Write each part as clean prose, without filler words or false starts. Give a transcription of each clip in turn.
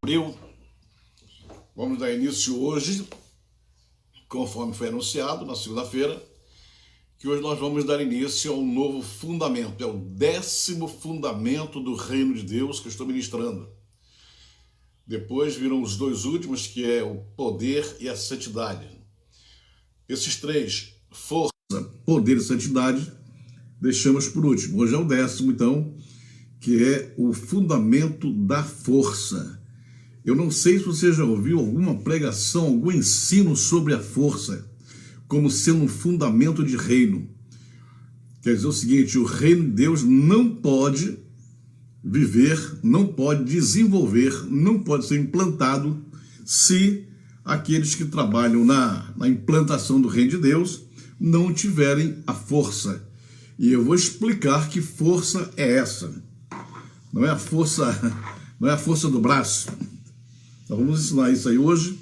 abril. Vamos dar início hoje, conforme foi anunciado na segunda-feira, que hoje nós vamos dar início a um novo fundamento. É o 10º fundamento do reino de Deus que eu estou ministrando. Depois viram os dois últimos, que é o poder e a santidade. Esses três, força, poder e santidade, deixamos por último. Hoje é o 10º, então, que é o fundamento da força. Eu não sei se você já ouviu alguma pregação, algum ensino sobre a força, como sendo um fundamento de reino. Quer dizer o seguinte: o reino de Deus não pode viver, não pode desenvolver, não pode ser implantado se aqueles que trabalham na implantação do reino de Deus não tiverem a força. E eu vou explicar que força é essa. Não é a força do braço. Então vamos ensinar isso aí hoje,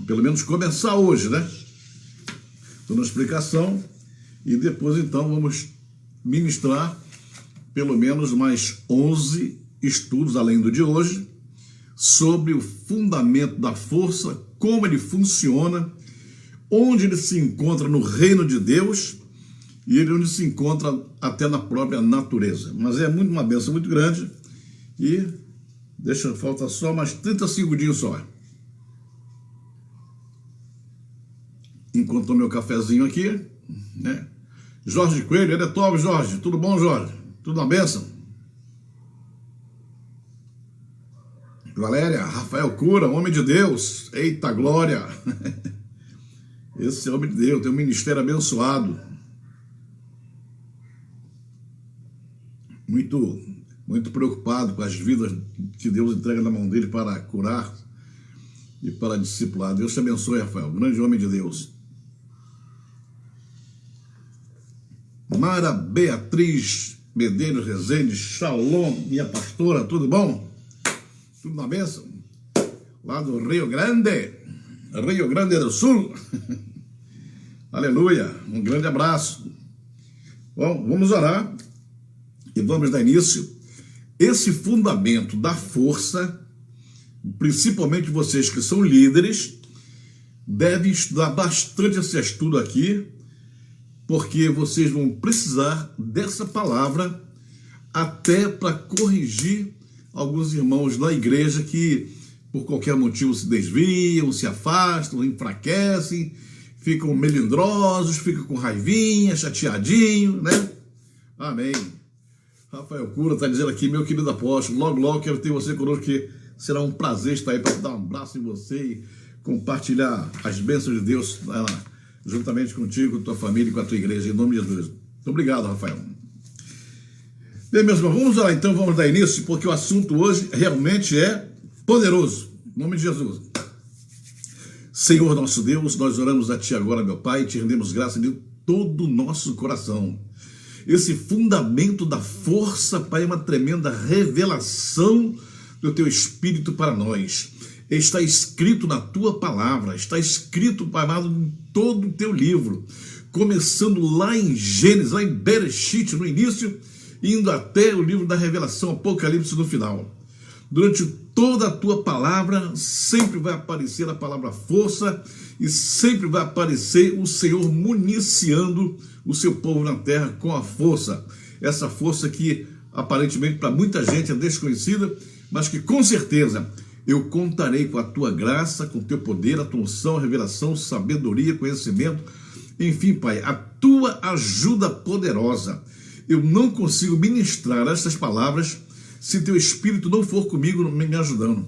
pelo menos começar hoje, né? Estou na explicação e depois então vamos ministrar pelo menos mais 11 estudos, além do de hoje, sobre o fundamento da força, como ele funciona, onde ele se encontra no reino de Deus e onde se encontra até na própria natureza. Mas é uma bênção muito grande e falta só mais 30 segundinhos só. Enquanto meu cafezinho aqui, né? Jorge Coelho, ele é top, Jorge. Tudo bom, Jorge? Tudo na bênção? Valéria, Rafael Cura, homem de Deus. Eita glória! Esse é homem de Deus, tem um ministério abençoado. Muito preocupado com as vidas que Deus entrega na mão dele para curar e para discipular. Deus te abençoe, Rafael, grande homem de Deus. Mara Beatriz Medeiros Rezende, Shalom, minha pastora, tudo bom? Tudo na bênção? Lá do Rio Grande do Sul. Aleluia, um grande abraço. Bom, vamos orar e vamos dar início. Esse fundamento da força, principalmente vocês que são líderes, devem estudar bastante esse estudo aqui, porque vocês vão precisar dessa palavra até para corrigir alguns irmãos da igreja que por qualquer motivo se desviam, se afastam, enfraquecem, ficam melindrosos, ficam com raivinha, chateadinho, né? Amém. Rafael Cura está dizendo aqui, meu querido apóstolo, logo quero ter você conosco, que será um prazer estar aí para dar um abraço em você e compartilhar as bênçãos de Deus juntamente contigo, com tua família e com a tua igreja, em nome de Jesus. Muito obrigado, Rafael. Bem, meus irmãos, vamos lá então, vamos dar início, porque o assunto hoje realmente é poderoso, em nome de Jesus. Senhor nosso Deus, nós oramos a Ti agora, meu Pai, e Te rendemos graça de todo o nosso coração. Esse fundamento da força, Pai, é uma tremenda revelação do Teu Espírito para nós. Está escrito na Tua palavra, está escrito, Pai amado, em todo o Teu livro, começando lá em Gênesis, lá em Bereshit, no início, indo até o livro da Revelação, Apocalipse, no final. Durante toda a Tua palavra, sempre vai aparecer a palavra força e sempre vai aparecer o Senhor municiando o seu povo na terra com a força. Essa força que aparentemente para muita gente é desconhecida, mas que com certeza eu contarei com a Tua graça, com o Teu poder, a Tua unção, a revelação, sabedoria, conhecimento, enfim, Pai, a Tua ajuda poderosa. Eu não consigo ministrar estas palavras se Teu Espírito não for comigo, me ajudando.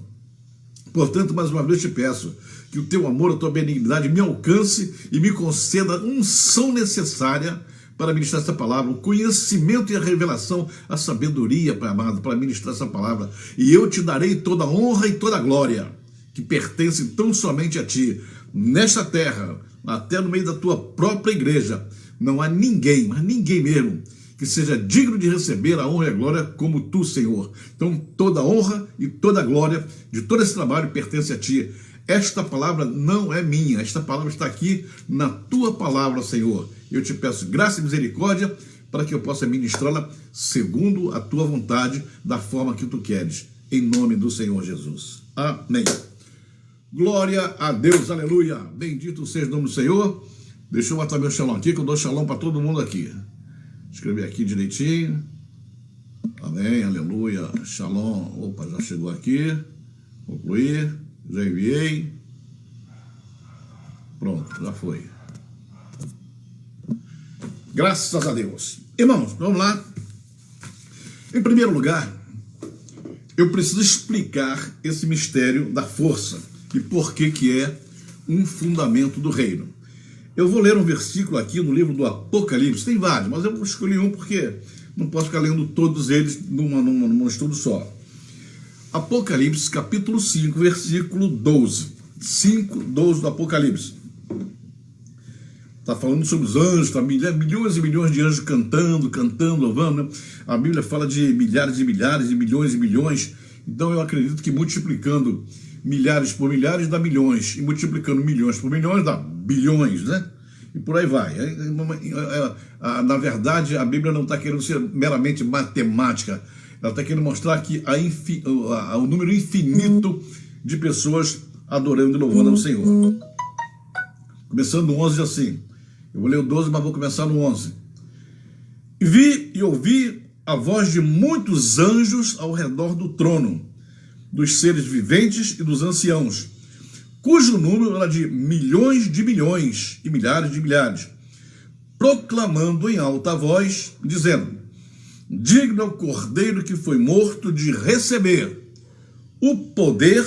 Portanto, mais uma vez te peço que o Teu amor, a Tua benignidade me alcance e me conceda a unção necessária para ministrar essa palavra, o conhecimento e a revelação, a sabedoria, Pai amado, para ministrar essa palavra. E eu Te darei toda a honra e toda a glória que pertencem tão somente a Ti. Nesta terra, até no meio da Tua própria igreja, não há ninguém, mas ninguém mesmo, que seja digno de receber a honra e a glória como Tu, Senhor. Então, toda a honra e toda a glória de todo esse trabalho pertence a Ti. Esta palavra não é minha, esta palavra está aqui na Tua palavra, Senhor. Eu Te peço graça e misericórdia para que eu possa ministrá-la segundo a Tua vontade, da forma que Tu queres. Em nome do Senhor Jesus. Amém. Glória a Deus, aleluia. Bendito seja o nome do Senhor. Deixa eu botar meu shalom aqui, que eu dou shalom para todo mundo aqui. Escrever aqui direitinho. Amém, aleluia. Shalom. Opa, já chegou aqui. Concluir. Já enviei. Pronto, já foi. Graças a Deus. Irmãos, vamos lá. Em primeiro lugar, eu preciso explicar esse mistério da força e por que é um fundamento do reino. Eu vou ler um versículo aqui no livro do Apocalipse, tem vários, mas eu escolhi um porque não posso ficar lendo todos eles num estudo só. Apocalipse, capítulo 5, versículo 12. 5, 12 do Apocalipse. Está falando sobre os anjos, tá? Milhões e milhões de anjos cantando, louvando, né? A Bíblia fala de milhares e milhares, de milhões e milhões. Então eu acredito que multiplicando milhares por milhares dá milhões, e multiplicando milhões por milhões dá bilhões, né? E por aí vai. Na verdade, a Bíblia não está querendo ser meramente matemática, ela está querendo mostrar que o número infinito de pessoas adorando e louvando ao Senhor. Começando no 11 assim. Eu vou ler o 12, mas vou começar no 11. Vi e ouvi a voz de muitos anjos ao redor do trono, dos seres viventes e dos anciãos, cujo número era de milhões e milhares de milhares, proclamando em alta voz, dizendo: digno é o Cordeiro que foi morto de receber o poder,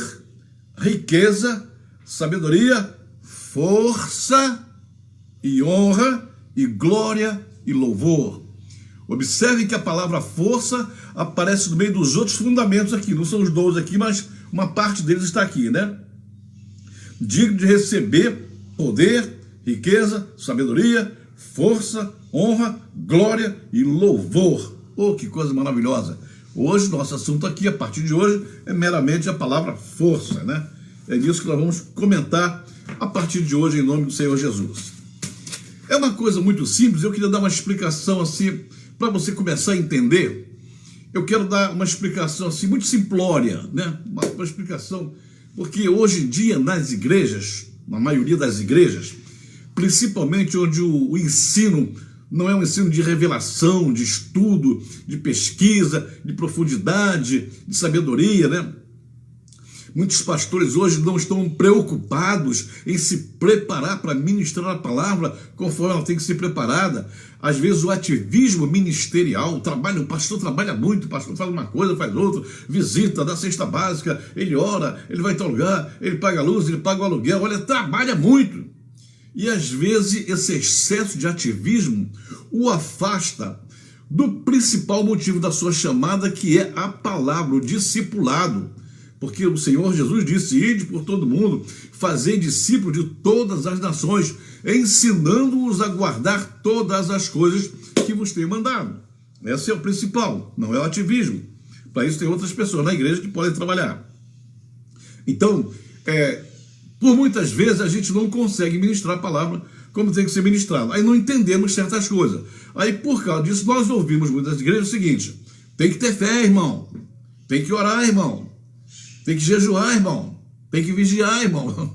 riqueza, sabedoria, força e honra e glória e louvor. Observe que a palavra força aparece no meio dos outros fundamentos aqui, não são os 12 aqui, mas uma parte deles está aqui, né? Digno de receber poder, riqueza, sabedoria, força, honra, glória e louvor. Oh, que coisa maravilhosa! Hoje, nosso assunto aqui, a partir de hoje, é meramente a palavra força, né? É disso que nós vamos comentar a partir de hoje, em nome do Senhor Jesus. É uma coisa muito simples, eu queria dar uma explicação assim, para você começar a entender. Eu quero dar uma explicação assim, muito simplória, né? Uma explicação, porque hoje em dia nas igrejas, na maioria das igrejas, principalmente onde o ensino não é um ensino de revelação, de estudo, de pesquisa, de profundidade, de sabedoria, né? Muitos pastores hoje não estão preocupados em se preparar para ministrar a palavra conforme ela tem que ser preparada. Às vezes o ativismo ministerial, o pastor trabalha muito, o pastor faz uma coisa, faz outra, visita, dá cesta básica, ele ora, ele vai em tal lugar, ele paga a luz, ele paga o aluguel, olha, trabalha muito. E às vezes esse excesso de ativismo o afasta do principal motivo da sua chamada, que é a palavra, o discipulado. Porque o Senhor Jesus disse: ide por todo mundo, fazei discípulos de todas as nações, ensinando-os a guardar todas as coisas que vos tenho mandado. Esse é o principal, não é o ativismo. Para isso tem outras pessoas na igreja que podem trabalhar. Então, por muitas vezes a gente não consegue ministrar a palavra como tem que ser ministrado. Aí não entendemos certas coisas. Aí por causa disso nós ouvimos muitas igrejas o seguinte: tem que ter fé, irmão. Tem que orar, irmão. Tem que jejuar, irmão. Tem que vigiar, irmão.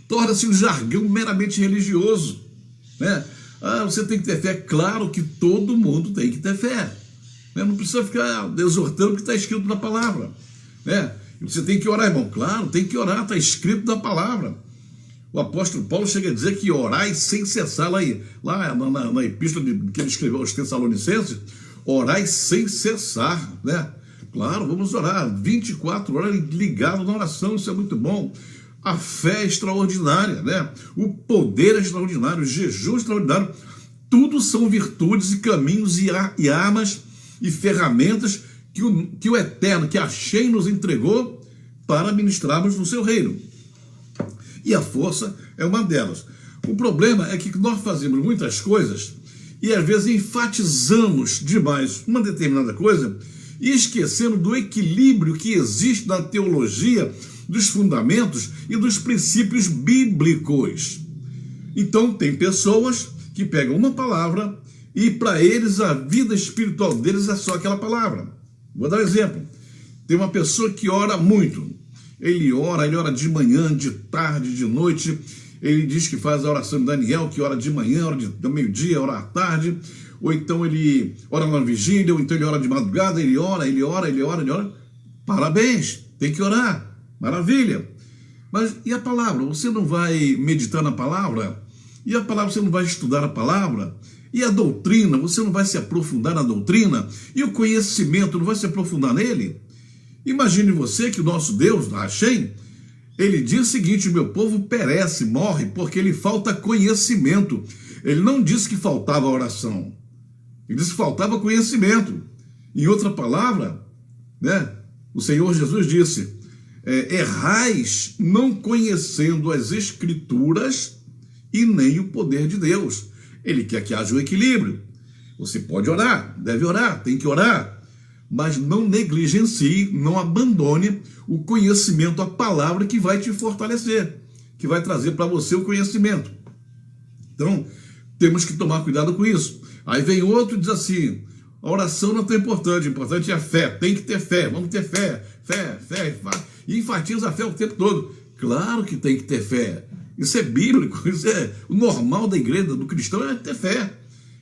Torna-se um jargão meramente religioso, né? Você tem que ter fé. Claro que todo mundo tem que ter fé, né? Não precisa ficar exortando o que está escrito na palavra, né? Você tem que orar, irmão. Claro, tem que orar, está escrito na palavra. O apóstolo Paulo chega a dizer que orai sem cessar, lá na epístola que ele escreveu aos Tessalonicenses, orai sem cessar, né? Claro, vamos orar 24 horas ligado na oração, isso é muito bom. A fé é extraordinária, né? O poder é extraordinário, o jejum é extraordinário. Tudo são virtudes e caminhos e armas e ferramentas que o Eterno, que a Shem nos entregou para ministrarmos no seu reino. E a força é uma delas. O problema é que nós fazemos muitas coisas e às vezes enfatizamos demais uma determinada coisa e esquecendo do equilíbrio que existe na teologia, dos fundamentos e dos princípios bíblicos. Então tem pessoas que pegam uma palavra e para eles a vida espiritual deles é só aquela palavra. Vou dar um exemplo. Tem uma pessoa que ora muito ele ora de manhã, de tarde, de noite. Ele diz que faz a oração de Daniel, que ora de manhã, ora do meio-dia, ora à tarde, ou então ele ora na vigília, ou então ele ora de madrugada, ele ora. Parabéns, tem que orar, maravilha. Mas e a palavra? Você não vai meditar na palavra? E a palavra, você não vai estudar a palavra? E a doutrina, você não vai se aprofundar na doutrina? E o conhecimento, não vai se aprofundar nele? Imagine você que o nosso Deus, Hashem, ele diz o seguinte: meu povo perece, morre, porque lhe falta conhecimento. Ele não disse que faltava oração. Ele disse que faltava conhecimento. Em outra palavra, né, o Senhor Jesus disse: errais não conhecendo as Escrituras e nem o poder de Deus. Ele quer que haja um equilíbrio. Você pode orar, deve orar, tem que orar, mas não negligencie, não abandone o conhecimento, a palavra que vai te fortalecer, que vai trazer para você o conhecimento. Então, temos que tomar cuidado com isso. Aí vem outro e diz assim: a oração não é tão importante, o importante é a fé, tem que ter fé, vamos ter fé, e enfatiza a fé o tempo todo. Claro que tem que ter fé, isso é bíblico, isso é o normal da igreja, do cristão, é ter fé.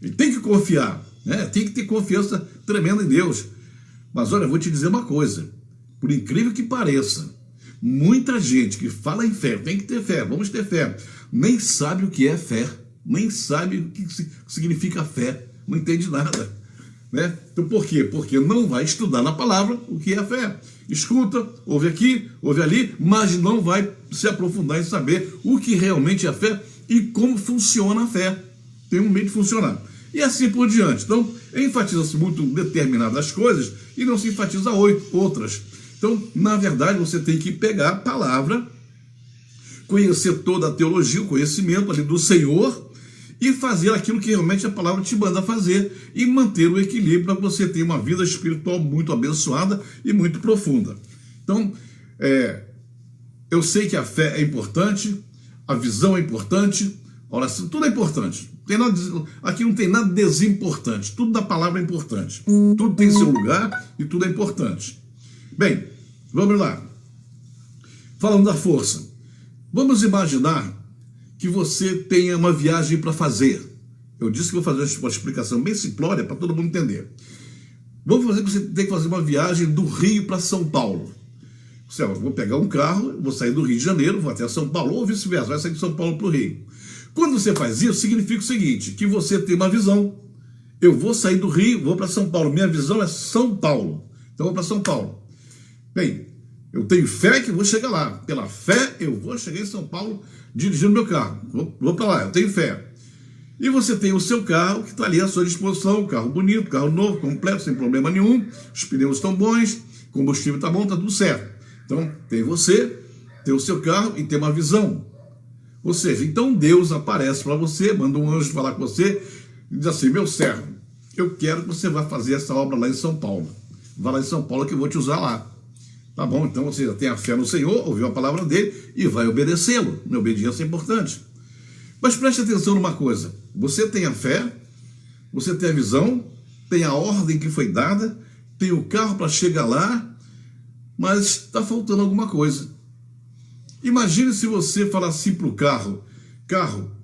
Ele tem que confiar, né? Tem que ter confiança tremenda em Deus. Mas olha, eu vou te dizer uma coisa, por incrível que pareça, muita gente que fala em fé, tem que ter fé, vamos ter fé, nem sabe o que é fé, nem sabe o que significa fé, não entende nada, né? Então por quê? Porque não vai estudar na palavra o que é a fé. Escuta, ouve aqui, ouve ali, mas não vai se aprofundar em saber o que realmente é a fé e como funciona a fé. Tem um meio de funcionar. E assim por diante. Então, enfatiza-se muito determinadas coisas e não se enfatiza outras. Então, na verdade, você tem que pegar a palavra, conhecer toda a teologia, o conhecimento ali do Senhor e fazer aquilo que realmente a palavra te manda fazer e manter o equilíbrio para que você tenha uma vida espiritual muito abençoada e muito profunda. Então, eu sei que a fé é importante, a visão é importante, a oração, tudo é importante. Aqui não tem nada desimportante, tudo da palavra é importante. Tudo tem seu lugar e tudo é importante. Bem, vamos lá. Falando da força, vamos imaginar que você tenha uma viagem para fazer. Eu disse que vou fazer uma explicação bem simplória para todo mundo entender. Vamos fazer que você tem que fazer uma viagem do Rio para São Paulo. Vou pegar um carro, vou sair do Rio de Janeiro, vou até São Paulo, ou vice-versa, vai sair de São Paulo para o Rio. Quando você faz isso, significa o seguinte, que você tem uma visão. Eu vou sair do Rio, vou para São Paulo. Minha visão é São Paulo. Então eu vou para São Paulo. Bem, eu tenho fé que vou chegar lá. Pela fé, eu vou chegar em São Paulo dirigindo meu carro. Vou para lá, eu tenho fé. E você tem o seu carro que está ali à sua disposição, carro bonito, carro novo, completo, sem problema nenhum, os pneus estão bons, o combustível está bom, está tudo certo. Então, tem você, tem o seu carro e tem uma visão. Ou seja, então Deus aparece para você, manda um anjo falar com você e diz assim: meu servo, eu quero que você vá fazer essa obra lá em São Paulo. Vá lá em São Paulo que eu vou te usar lá. Tá bom, então você já tem a fé no Senhor, ouviu a palavra dele e vai obedecê-lo. A obediência é importante. Mas preste atenção numa coisa: você tem a fé, você tem a visão, tem a ordem que foi dada, tem o carro para chegar lá, mas está faltando alguma coisa. Imagine se você falar assim para o carro: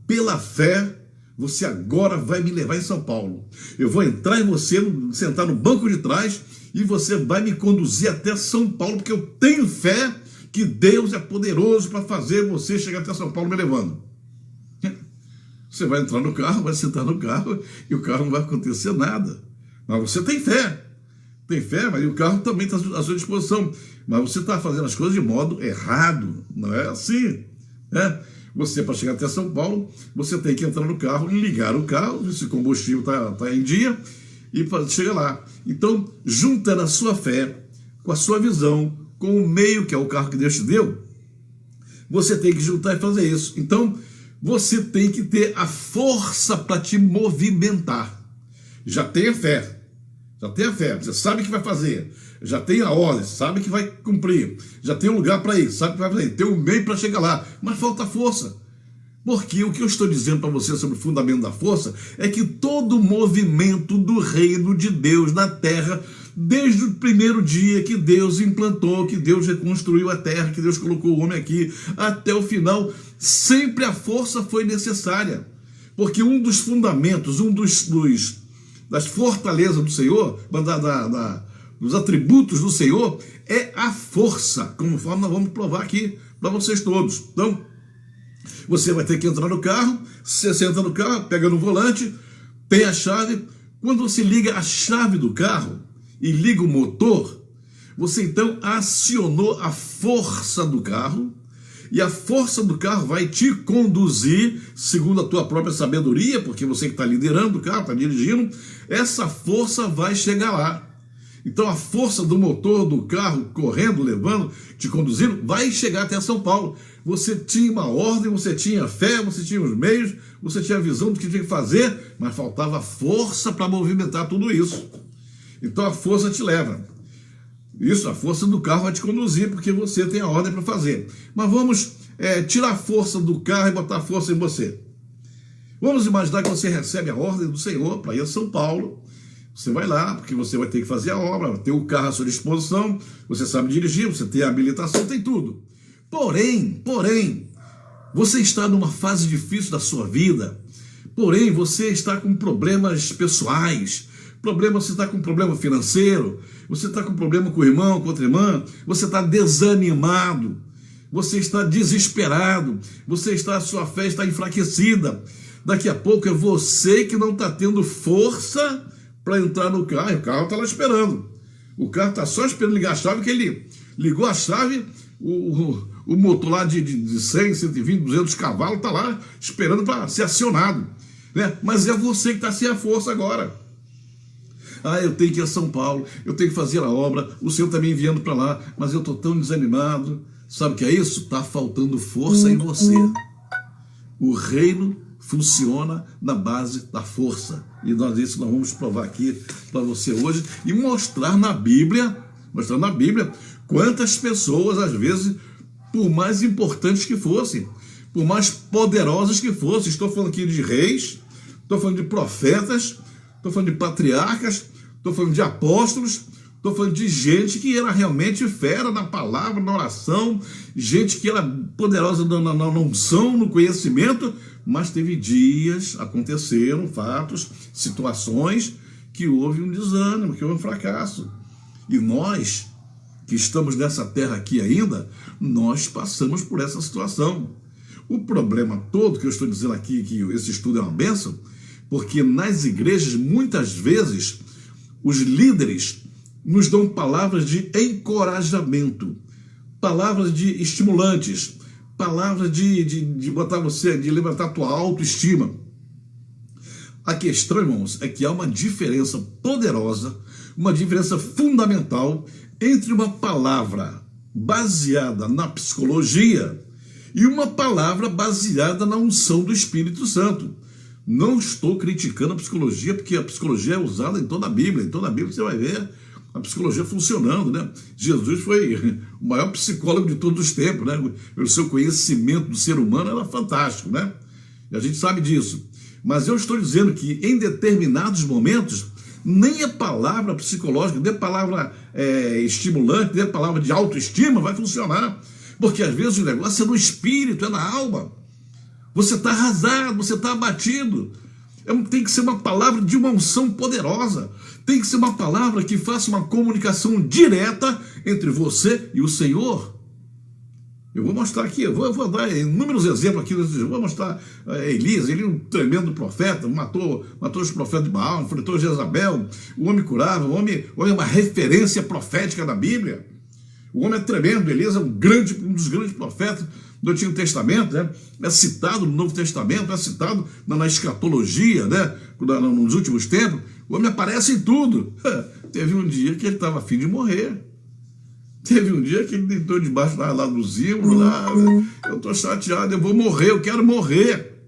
pela fé, você agora vai me levar em São Paulo. Eu vou entrar em você, sentar no banco de trás e você vai me conduzir até São Paulo, porque eu tenho fé que Deus é poderoso para fazer você chegar até São Paulo me levando. Você vai entrar no carro, vai sentar no carro e o carro não vai acontecer nada. Mas você tem fé. Tem fé, mas o carro também está à sua disposição. Mas você está fazendo as coisas de modo errado. Não é assim, né? Você, para chegar até São Paulo, você tem que entrar no carro, ligar o carro, ver se o combustível está em dia e chegar lá. Então, juntando a sua fé com a sua visão, com o meio, que é o carro que Deus te deu, você tem que juntar e fazer isso. Então, você tem que ter a força para te movimentar. Já tenha fé. Já tem a fé, você sabe que vai fazer. Já tem a ordem, sabe que vai cumprir. Já tem um lugar para ir, sabe que vai fazer. Tem um meio para chegar lá, mas falta força. Porque o que eu estou dizendo para você sobre o fundamento da força é que todo movimento do reino de Deus na terra desde o primeiro dia que Deus implantou, que Deus reconstruiu a terra, que Deus colocou o homem aqui, até o final, sempre a força foi necessária. Porque um dos fundamentos, das fortalezas do Senhor, dos atributos do Senhor, é a força, conforme nós vamos provar aqui para vocês todos. Então, você vai ter que entrar no carro, você senta no carro, pega no volante, tem a chave. Quando você liga a chave do carro e liga o motor, você então acionou a força do carro, e a força do carro vai te conduzir, segundo a tua própria sabedoria, porque você que está liderando o carro, está dirigindo, essa força vai chegar lá. Então a força do motor do carro correndo, levando, te conduzindo, vai chegar até São Paulo. Você tinha uma ordem, você tinha fé, você tinha os meios, você tinha a visão do que tinha que fazer, mas faltava força para movimentar tudo isso. Então a força te leva. Isso, a força do carro vai te conduzir, porque você tem a ordem para fazer. Mas vamos tirar a força do carro e botar a força em você. Vamos imaginar que você recebe a ordem do Senhor para ir a São Paulo. Você vai lá, porque você vai ter que fazer a obra, ter o carro à sua disposição, você sabe dirigir, você tem a habilitação, tem tudo. Porém, você está numa fase difícil da sua vida, porém você está com problemas pessoais, você está com problema financeiro, você está com problema com o irmão, com outra irmã, você está desanimado, você está desesperado, a sua fé está enfraquecida. Daqui a pouco é você que não está tendo força para entrar no carro, e o carro está lá esperando. O carro está só esperando ligar a chave, que ele ligou a chave, o motor lá de 100, 120, 200 cavalos está lá esperando para ser acionado. Né? Mas é você que está sem a força agora. Eu tenho que ir a São Paulo, eu tenho que fazer a obra, o Senhor está me enviando para lá, mas eu estou tão desanimado. Sabe o que é isso? Está faltando força em você. O reino funciona na base da força. E nós vamos provar aqui para você hoje e mostrar na Bíblia quantas pessoas, às vezes, por mais importantes que fossem, por mais poderosas que fossem, estou falando aqui de reis, estou falando de profetas, estou falando de patriarcas, estou falando de apóstolos, estou falando de gente que era realmente fera na palavra, na oração, gente que era poderosa na unção, no conhecimento, mas teve dias, aconteceram fatos, situações que houve um desânimo, que houve um fracasso. E nós, que estamos nessa terra aqui ainda, nós passamos por essa situação. O problema todo que eu estou dizendo aqui, que esse estudo é uma bênção, porque nas igrejas, muitas vezes, os líderes nos dão palavras de encorajamento, palavras de estimulantes, palavras de botar você, de levantar a tua autoestima. A questão, irmãos, é que há uma diferença poderosa, uma diferença fundamental entre uma palavra baseada na psicologia e uma palavra baseada na unção do Espírito Santo. Não estou criticando a psicologia, porque a psicologia é usada em toda a Bíblia. Em toda a Bíblia você vai ver a psicologia funcionando, né? Jesus foi o maior psicólogo de todos os tempos, né? O seu conhecimento do ser humano era fantástico, né? E a gente sabe disso. Mas eu estou dizendo que em determinados momentos, nem a palavra psicológica, nem a palavra estimulante, nem a palavra de autoestima vai funcionar. Porque às vezes o negócio é no espírito, é na alma. Você está arrasado, você está abatido. Tem que ser uma palavra de uma unção poderosa. Tem que ser uma palavra que faça uma comunicação direta entre você e o Senhor. Eu vou mostrar aqui, eu vou dar inúmeros exemplos aqui. Eu vou mostrar Elias, ele é um tremendo profeta, matou os profetas de Baal, enfrentou Jezabel, o homem curava, o homem é uma referência profética da Bíblia. O homem é tremendo, Elias é um dos grandes profetas do Antigo Testamento, né? É citado no Novo Testamento, é citado na escatologia, né? Nos últimos tempos. O homem aparece em tudo. Teve um dia que ele estava a fim de morrer. Teve um dia que ele deitou debaixo lá do zimbro, eu estou chateado, eu vou morrer, eu quero morrer.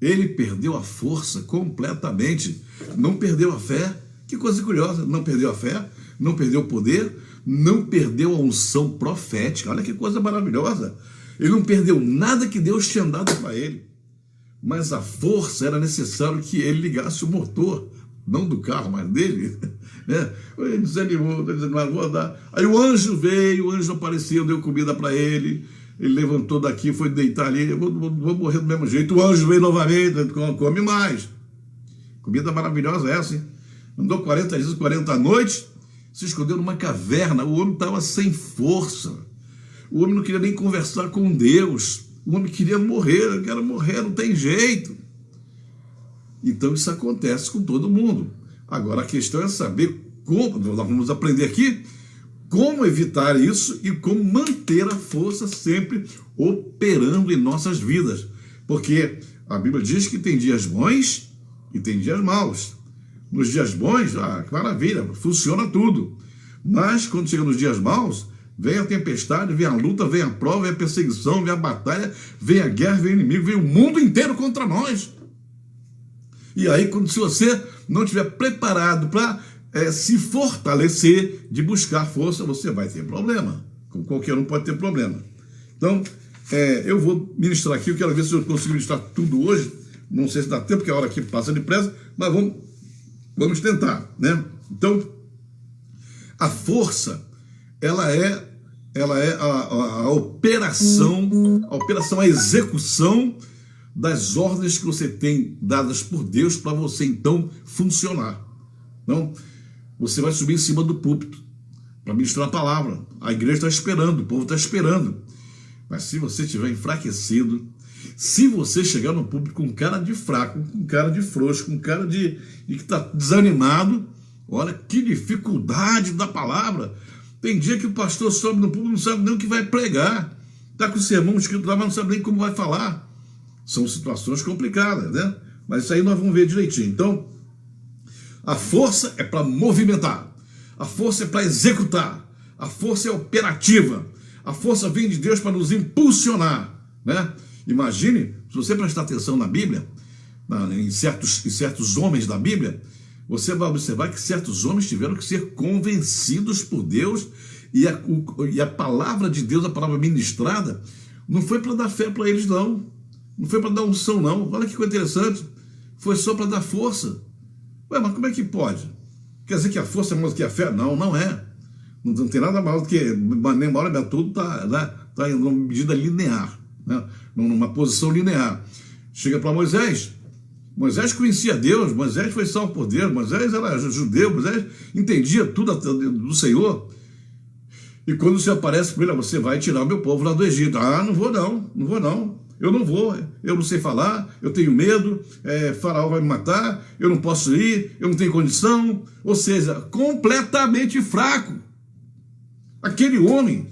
Ele perdeu a força completamente, não perdeu a fé. Que coisa curiosa, não perdeu a fé, não perdeu o poder, não perdeu a unção profética. Olha que coisa maravilhosa. Ele não perdeu nada que Deus tinha dado para ele. Mas a força era necessário que ele ligasse o motor não do carro, mas dele, né? Ele desanimou, vou andar. Aí o anjo veio, o anjo apareceu, deu comida para ele, ele levantou daqui, foi deitar ali, vou morrer do mesmo jeito. O anjo veio novamente, come mais. Comida maravilhosa essa, hein? Andou 40 dias, 40 noites, se escondeu numa caverna, o homem estava sem força, o homem não queria nem conversar com Deus, o homem queria morrer, eu quero morrer, não tem jeito. Então isso acontece com todo mundo. Agora a questão é saber como, nós vamos aprender aqui, como evitar isso e como manter a força sempre operando em nossas vidas. Porque a Bíblia diz que tem dias bons e tem dias maus. Nos dias bons, que maravilha, funciona tudo. Mas quando chega nos dias maus, vem a tempestade, vem a luta, vem a prova, vem a perseguição, vem a batalha, vem a guerra, vem o inimigo, vem o mundo inteiro contra nós. E aí, se você não estiver preparado para se fortalecer, de buscar força, você vai ter problema. Como qualquer um pode ter problema. Então, eu vou ministrar aqui, eu quero ver se eu consigo ministrar tudo hoje. Não sei se dá tempo, porque a hora aqui passa depressa, mas vamos tentar, né? Então, a força, ela é a operação, a execução das ordens que você tem dadas por Deus para você, então, funcionar. Então, você vai subir em cima do púlpito para ministrar a palavra. A igreja está esperando, o povo está esperando. Mas se você estiver enfraquecido, se você chegar no púlpito com cara de fraco, com cara de frouxo, com cara de que está desanimado, olha que dificuldade da palavra. Tem dia que o pastor sobe no púlpito e não sabe nem o que vai pregar. Está com o sermão escrito lá, mas não sabe nem como vai falar. São situações complicadas, né? Mas isso aí nós vamos ver direitinho. Então, a força é para movimentar. A força é para executar. A força é operativa. A força vem de Deus para nos impulsionar, né? Imagine, se você prestar atenção na Bíblia, em certos homens da Bíblia, você vai observar que certos homens tiveram que ser convencidos por Deus e a palavra de Deus, a palavra ministrada, não foi para dar fé para eles, não. Não foi para dar unção, não. Olha que coisa interessante. Foi só para dar força. Ué, mas como é que pode? Quer dizer que a força é mais do que a fé? Não, não é. Não tem nada mais do que, nem uma hora, tudo está em uma medida linear, né? Numa posição linear. Chega para Moisés. Moisés conhecia Deus, Moisés foi salvo por Deus, Moisés era judeu, Moisés entendia tudo do Senhor. E quando o Senhor aparece para ele, você vai tirar o meu povo lá do Egito. Não vou não. Eu não vou, eu não sei falar, eu tenho medo, Faraó vai me matar, eu não posso ir, eu não tenho condição. Ou seja, completamente fraco. Aquele homem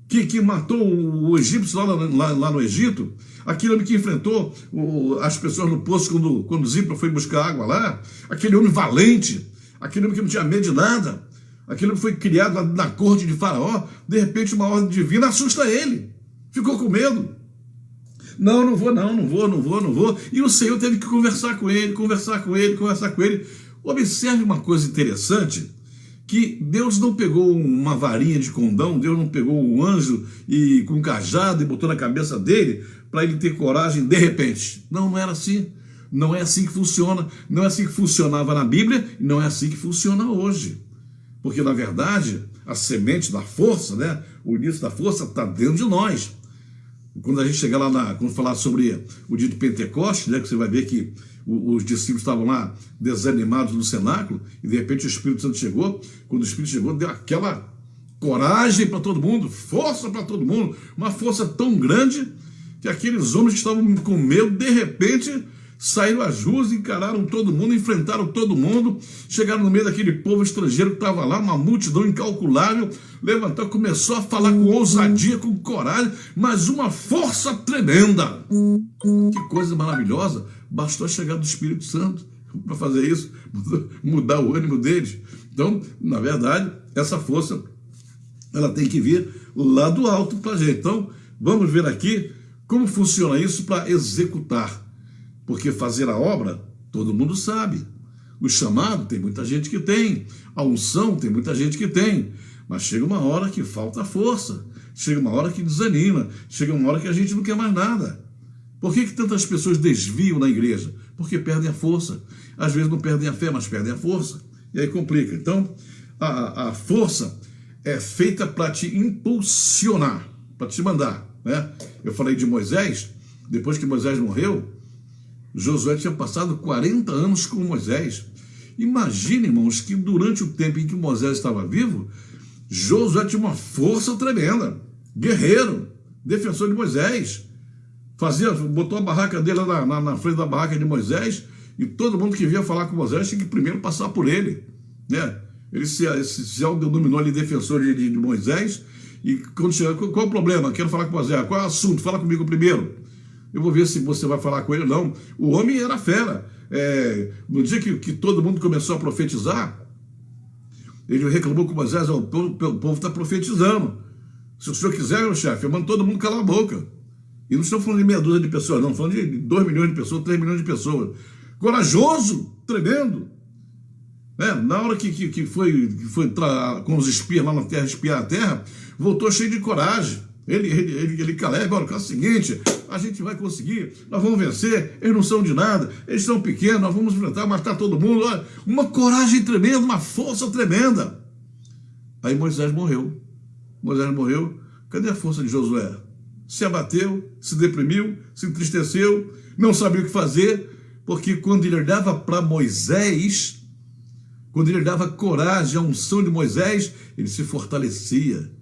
que matou o egípcio lá no Egito, aquele homem que enfrentou as pessoas no poço quando Zípora foi buscar água lá, aquele homem valente, aquele homem que não tinha medo de nada, aquele homem que foi criado lá na corte de Faraó, de repente uma ordem divina assusta ele, ficou com medo. Não vou. E o Senhor teve que conversar com ele. Observe uma coisa interessante, que Deus não pegou uma varinha de condão, Deus não pegou um anjo com um cajado e botou na cabeça dele para ele ter coragem de repente. Não era assim. Não é assim que funciona. Não é assim que funcionava na Bíblia e não é assim que funciona hoje. Porque, na verdade, a semente da força, né, o início da força está dentro de nós. Quando a gente chegar lá, quando falar sobre o dia de Pentecostes, né, que você vai ver que os discípulos estavam lá desanimados no cenáculo, e de repente o Espírito Santo chegou. Quando o Espírito chegou, deu aquela coragem para todo mundo, força para todo mundo, uma força tão grande que aqueles homens que estavam com medo, de repente, saíram às ruas, encararam todo mundo, enfrentaram todo mundo, chegaram no meio daquele povo estrangeiro que estava lá, uma multidão incalculável, levantou, começou a falar com ousadia, com coragem, mas uma força tremenda. Que coisa maravilhosa, bastou chegar do Espírito Santo para fazer isso, mudar o ânimo deles. Então, na verdade, essa força, ela tem que vir lá do alto para a gente. Então, vamos ver aqui como funciona isso para executar. Porque fazer a obra, todo mundo sabe. O chamado, tem muita gente que tem. A unção, tem muita gente que tem. Mas chega uma hora que falta força. Chega uma hora que desanima. Chega uma hora que a gente não quer mais nada. Por que tantas pessoas desviam na igreja? Porque perdem a força. Às vezes não perdem a fé, mas perdem a força. E aí complica. Então, a força é feita para te impulsionar, para te mandar, né? Eu falei de Moisés. Depois que Moisés morreu, Josué tinha passado 40 anos com Moisés. Imagine, irmãos, que durante o tempo em que Moisés estava vivo, Josué tinha uma força tremenda. Guerreiro, defensor de Moisés. Botou a barraca dele lá na frente da barraca de Moisés, e todo mundo que vinha falar com Moisés tinha que primeiro passar por ele, né? Ele se autodenominou ali defensor de Moisés, e quando chega, qual é o problema? Quero falar com Moisés. Qual é o assunto? Fala comigo primeiro. Eu vou ver se você vai falar com ele ou não. O homem era fera. No dia que todo mundo começou a profetizar, ele reclamou com Moisés: o povo está profetizando. Se o senhor quiser, meu chefe, eu mando todo mundo calar a boca. E não estou falando de meia dúzia de pessoas, não. Estou falando de 2 milhões de pessoas, 3 milhões de pessoas. Corajoso, tremendo. Na hora que foi entrar com os espias lá na terra, espiar a terra, voltou cheio de coragem. Ele Caleb, olha, é o seguinte: a gente vai conseguir, nós vamos vencer, eles não são de nada, eles são pequenos, nós vamos enfrentar, matar todo mundo. Olha, uma coragem tremenda, uma força tremenda. Aí Moisés morreu. Cadê a força de Josué? Se abateu, se deprimiu, se entristeceu, não sabia o que fazer, porque quando ele dava para Moisés, quando ele dava coragem, a unção de Moisés, ele se fortalecia.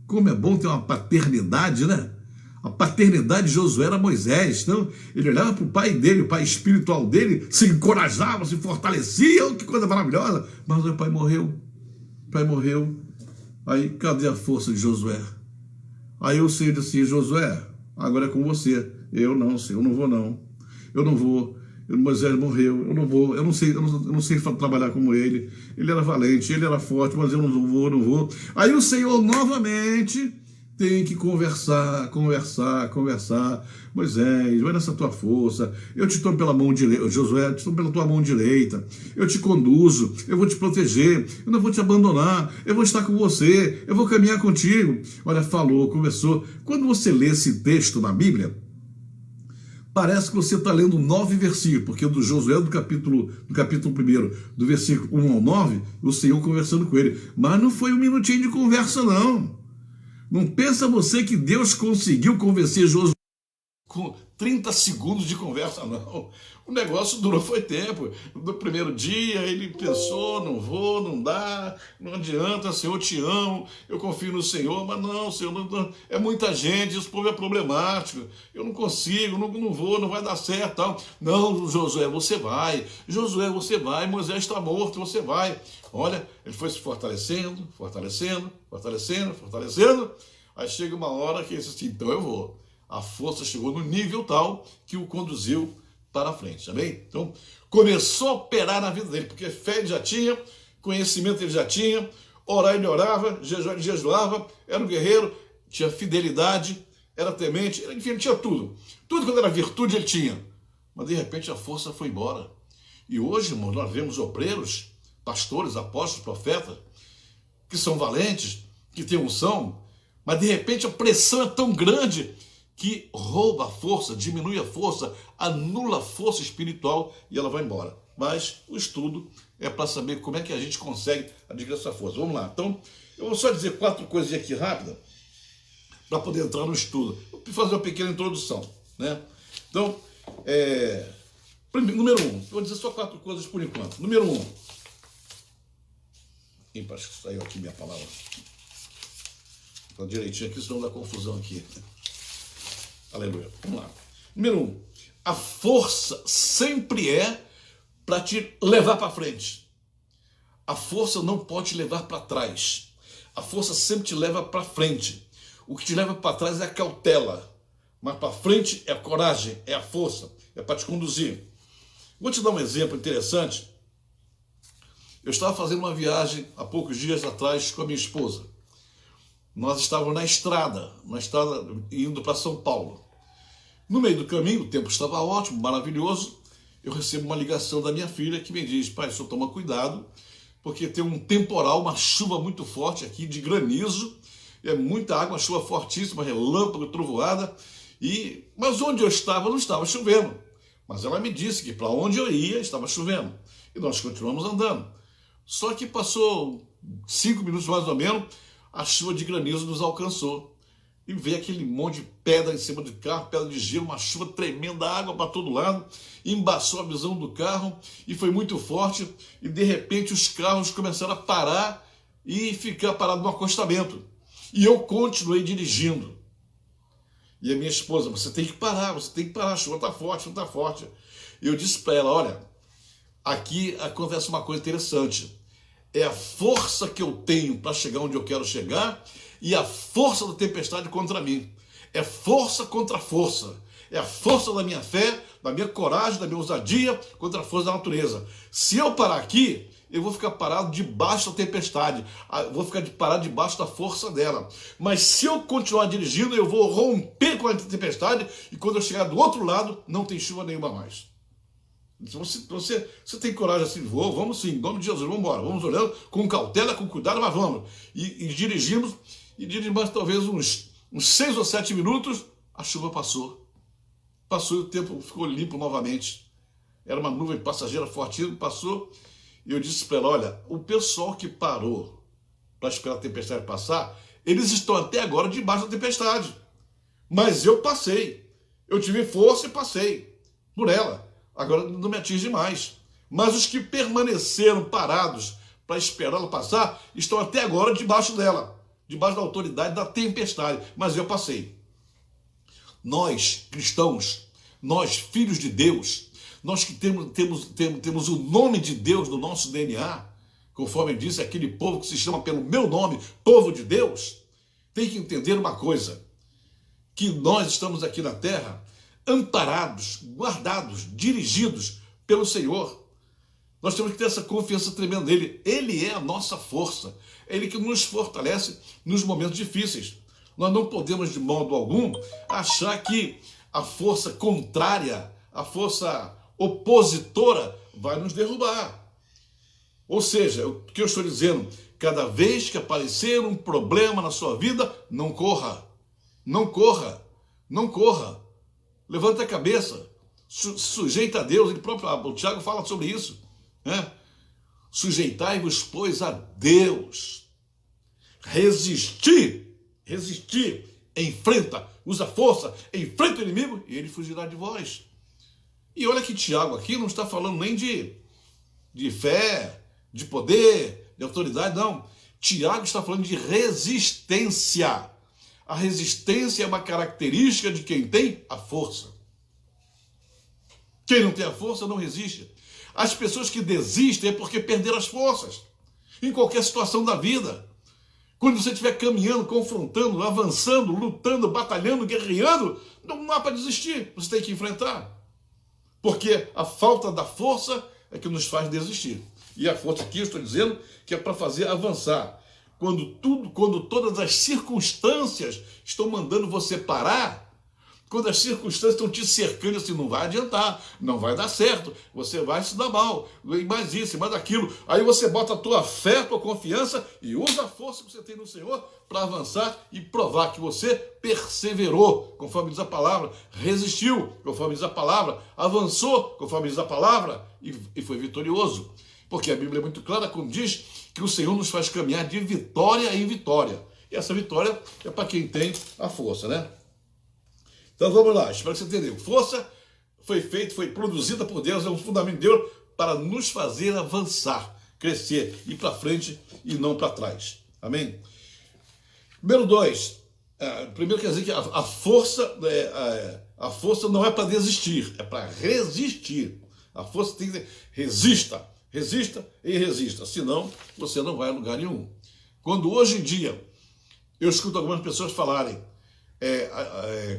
Como é bom ter uma paternidade, né? A paternidade de Josué era Moisés. Então, ele olhava para o pai dele, o pai espiritual dele, se encorajava, se fortalecia. Oh, que coisa maravilhosa. Mas o pai morreu. Aí, cadê a força de Josué? Aí o Senhor disse assim: Josué, agora é com você. Eu não, Senhor, eu não vou não. Eu não vou. Moisés morreu, eu não vou, eu não sei trabalhar como ele. Ele era valente, ele era forte, mas eu não vou. Aí o Senhor novamente tem que conversar. Moisés, vai nessa tua força, eu te tomo pela mão direita, Josué, eu te tomo pela tua mão direita, eu te conduzo, eu vou te proteger, eu não vou te abandonar, eu vou estar com você, eu vou caminhar contigo. Olha, falou, conversou. Quando você lê esse texto na Bíblia, parece que você está lendo 9 versículos, porque do Josué, do capítulo 1, do versículo 1 ao 9, o Senhor conversando com ele. Mas não foi um minutinho de conversa, não. Não pensa você que Deus conseguiu convencer Josué com 30 segundos de conversa, não. O negócio foi tempo. No primeiro dia ele pensou: não vou, não dá, não adianta, Senhor, eu te amo, eu confio no Senhor, mas não, Senhor, não, é muita gente, esse povo é problemático, eu não consigo, não vou, não vai dar certo, tal. Não, Josué, você vai, Moisés está morto, você vai. Olha, ele foi se fortalecendo, aí chega uma hora que ele disse assim: então eu vou. A força chegou no nível tal que o conduziu para a frente, tá bem? Então, começou a operar na vida dele, porque fé ele já tinha, conhecimento ele já tinha, orar ele orava, jejuar ele jejuava, era um guerreiro, tinha fidelidade, era temente, enfim, ele tinha tudo. Tudo quando era virtude ele tinha. Mas, de repente, a força foi embora. E hoje, irmãos, nós vemos obreiros, pastores, apóstolos, profetas, que são valentes, que têm unção, mas, de repente, a pressão é tão grande que rouba a força, diminui a força, anula a força espiritual e ela vai embora. Mas o estudo é para saber como é que a gente consegue adquirir essa força. Vamos lá. Então, eu vou só dizer 4 coisas aqui rápidas para poder entrar no estudo. Vou fazer uma pequena introdução, né? Então, número 1. Vou dizer só 4 coisas por enquanto. Número 1. Acho que saiu aqui minha palavra. Está direitinho aqui, senão dá confusão aqui. Aleluia. Vamos lá. Número 1. A força sempre é para te levar para frente. A força não pode te levar para trás. A força sempre te leva para frente. O que te leva para trás é a cautela. Mas para frente é a coragem, é a força. É para te conduzir. Vou te dar um exemplo interessante. Eu estava fazendo uma viagem há poucos dias atrás com a minha esposa. Nós estávamos na estrada indo para São Paulo. No meio do caminho, o tempo estava ótimo, maravilhoso. Eu recebo uma ligação da minha filha que me diz: pai, o senhor toma cuidado, porque tem um temporal, uma chuva muito forte aqui, de granizo, é muita água, uma chuva fortíssima, relâmpago, trovoada, Mas onde eu estava não estava chovendo. Mas ela me disse que para onde eu ia estava chovendo. E nós continuamos andando. Só que passou 5 minutos mais ou menos, a chuva de granizo nos alcançou. E veio aquele monte de pedra em cima do carro, pedra de gelo, uma chuva tremenda, água para todo lado, embaçou a visão do carro e foi muito forte. E de repente os carros começaram a parar e ficar parados no acostamento. E eu continuei dirigindo. E a minha esposa, você tem que parar, a chuva está forte, não está forte. E eu disse para ela, olha, aqui acontece uma coisa interessante. É a força que eu tenho para chegar onde eu quero chegar e a força da tempestade contra mim. É força contra força. É a força da minha fé, da minha coragem, da minha ousadia contra a força da natureza. Se eu parar aqui, eu vou ficar parado debaixo da tempestade. Vou ficar parado debaixo da força dela. Mas se eu continuar dirigindo, eu vou romper com a tempestade e quando eu chegar do outro lado, não tem chuva nenhuma mais. Você tem coragem assim, vamos sim, em nome de Jesus, vamos embora, vamos olhando com cautela, com cuidado, mas vamos. E dirigimos talvez uns 6 ou 7 minutos, a chuva passou. Passou e o tempo ficou limpo novamente. Era uma nuvem passageira fortíssima, passou. E eu disse para ela, olha, o pessoal que parou para esperar a tempestade passar, eles estão até agora debaixo da tempestade. Mas eu passei. Eu tive força e passei por ela. Agora não me atinge mais. Mas os que permaneceram parados para esperar ela passar, estão até agora debaixo dela, debaixo da autoridade da tempestade. Mas eu passei. Nós, cristãos, nós, filhos de Deus, nós que temos o nome de Deus no nosso DNA, conforme disse aquele povo que se chama pelo meu nome, povo de Deus, tem que entender uma coisa, que nós estamos aqui na terra amparados, guardados, dirigidos pelo Senhor. Nós temos que ter essa confiança tremenda nele. Ele é a nossa força. É ele que nos fortalece nos momentos difíceis. Nós não podemos de modo algum achar que a força contrária, a força opositora vai nos derrubar. Ou seja, o que eu estou dizendo, cada vez que aparecer um problema na sua vida, não corra, não corra, não corra. Levanta a cabeça, sujeita a Deus, o Tiago fala sobre isso, né? Sujeitai-vos, pois, a Deus. Resistir, enfrenta, usa força, enfrenta o inimigo e ele fugirá de vós. E olha que Tiago aqui não está falando nem de fé, de poder, de autoridade, não. Tiago está falando de resistência. A resistência é uma característica de quem tem a força. Quem não tem a força não resiste. As pessoas que desistem é porque perderam as forças. Em qualquer situação da vida. Quando você estiver caminhando, confrontando, avançando, lutando, batalhando, guerreando, não há para desistir. Você tem que enfrentar. Porque a falta da força é que nos faz desistir. E a força aqui eu estou dizendo que é para fazer avançar. Quando todas as circunstâncias estão mandando você parar, quando as circunstâncias estão te cercando assim, não vai adiantar, não vai dar certo, você vai se dar mal, mais isso, mais aquilo. Aí você bota a tua fé, a tua confiança e usa a força que você tem no Senhor para avançar e provar que você perseverou, conforme diz a palavra, resistiu, conforme diz a palavra, avançou, conforme diz a palavra e foi vitorioso. Porque a Bíblia é muito clara quando diz que o Senhor nos faz caminhar de vitória em vitória. E essa vitória é para quem tem a força, né? Então vamos lá, espero que você entendeu. Força foi produzida por Deus, é um fundamento de Deus para nos fazer avançar, crescer, ir para frente e não para trás. Amém? Número 2. Primeiro quer dizer que a força não é para desistir, é para resistir. A força tem que ser resista. Resista e resista, senão você não vai a lugar nenhum. Quando hoje em dia eu escuto algumas pessoas falarem,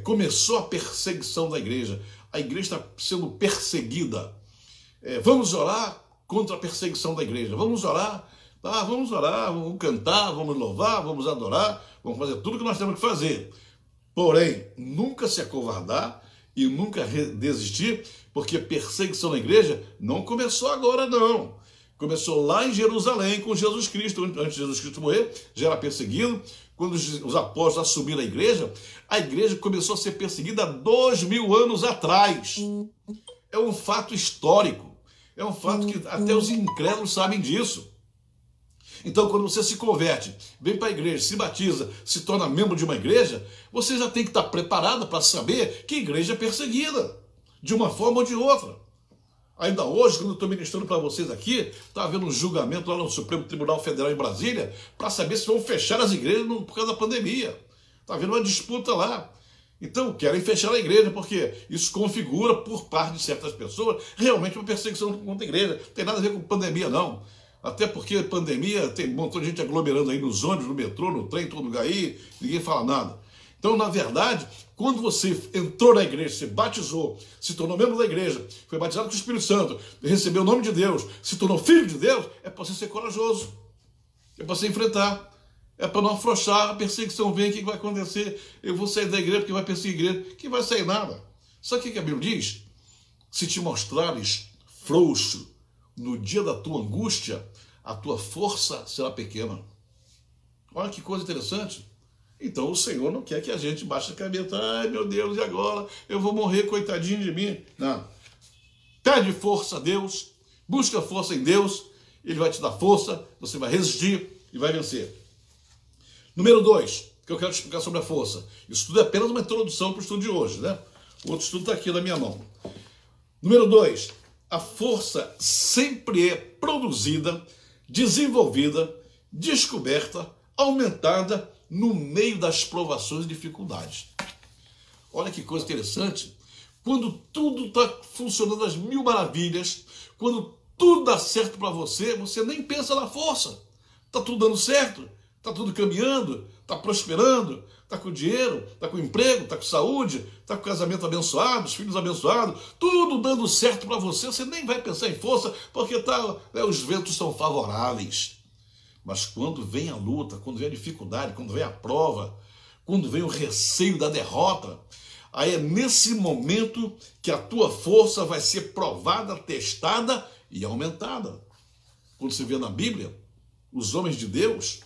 começou a perseguição da igreja, a igreja está sendo perseguida, vamos orar contra a perseguição da igreja, vamos orar, vamos cantar, vamos louvar, vamos adorar, vamos fazer tudo o que nós temos que fazer. Porém, nunca se acovardar e nunca desistir, porque perseguição na igreja não começou agora, não. Começou lá em Jerusalém com Jesus Cristo. Antes de Jesus Cristo morrer, já era perseguido. Quando os apóstolos assumiram a igreja começou a ser perseguida há 2000 anos atrás. É um fato histórico. É um fato que até os incrédulos sabem disso. Então, quando você se converte, vem para a igreja, se batiza, se torna membro de uma igreja, você já tem que estar preparado para saber que igreja é perseguida, de uma forma ou de outra. Ainda hoje, quando eu estou ministrando para vocês aqui, está havendo um julgamento lá no Supremo Tribunal Federal em Brasília para saber se vão fechar as igrejas por causa da pandemia. Está havendo uma disputa lá. Então, querem fechar a igreja, porque isso configura, por parte de certas pessoas, realmente uma perseguição contra a igreja. Não tem nada a ver com pandemia, não. Até porque pandemia, tem um montão de gente aglomerando aí nos ônibus, no metrô, no trem, todo lugar aí, ninguém fala nada. Então, na verdade, quando você entrou na igreja, se batizou, se tornou membro da igreja, foi batizado com o Espírito Santo, recebeu o nome de Deus, se tornou filho de Deus, é para você ser corajoso, é para você enfrentar, é para não afrouxar, a perseguição vem, o que vai acontecer? Eu vou sair da igreja porque vai perseguir a igreja, que vai sair nada. Sabe o que a Bíblia diz? Se te mostrares frouxo no dia da tua angústia, a tua força será pequena. Olha que coisa interessante. Então o Senhor não quer que a gente baixe a cabeça. Ai, meu Deus, e agora? Eu vou morrer, coitadinho de mim. Não. Pede força a Deus, busca força em Deus, Ele vai te dar força, você vai resistir e vai vencer. Número 2, que eu quero te explicar sobre a força. Isso tudo é apenas uma introdução para o estudo de hoje, né? O outro estudo está aqui na minha mão. Número 2, a força sempre é produzida, desenvolvida, descoberta, aumentada no meio das provações e dificuldades. Olha que coisa interessante. Quando tudo está funcionando às mil maravilhas, quando tudo dá certo para você, você nem pensa na força. Está tudo dando certo, está tudo caminhando, está prosperando, está com dinheiro, está com emprego, está com saúde, está com casamento abençoado, os filhos abençoados, tudo dando certo para você, você nem vai pensar em força, porque os ventos são favoráveis. Mas quando vem a luta, quando vem a dificuldade, quando vem a prova, quando vem o receio da derrota, aí é nesse momento que a tua força vai ser provada, testada e aumentada. Quando você vê na Bíblia, os homens de Deus,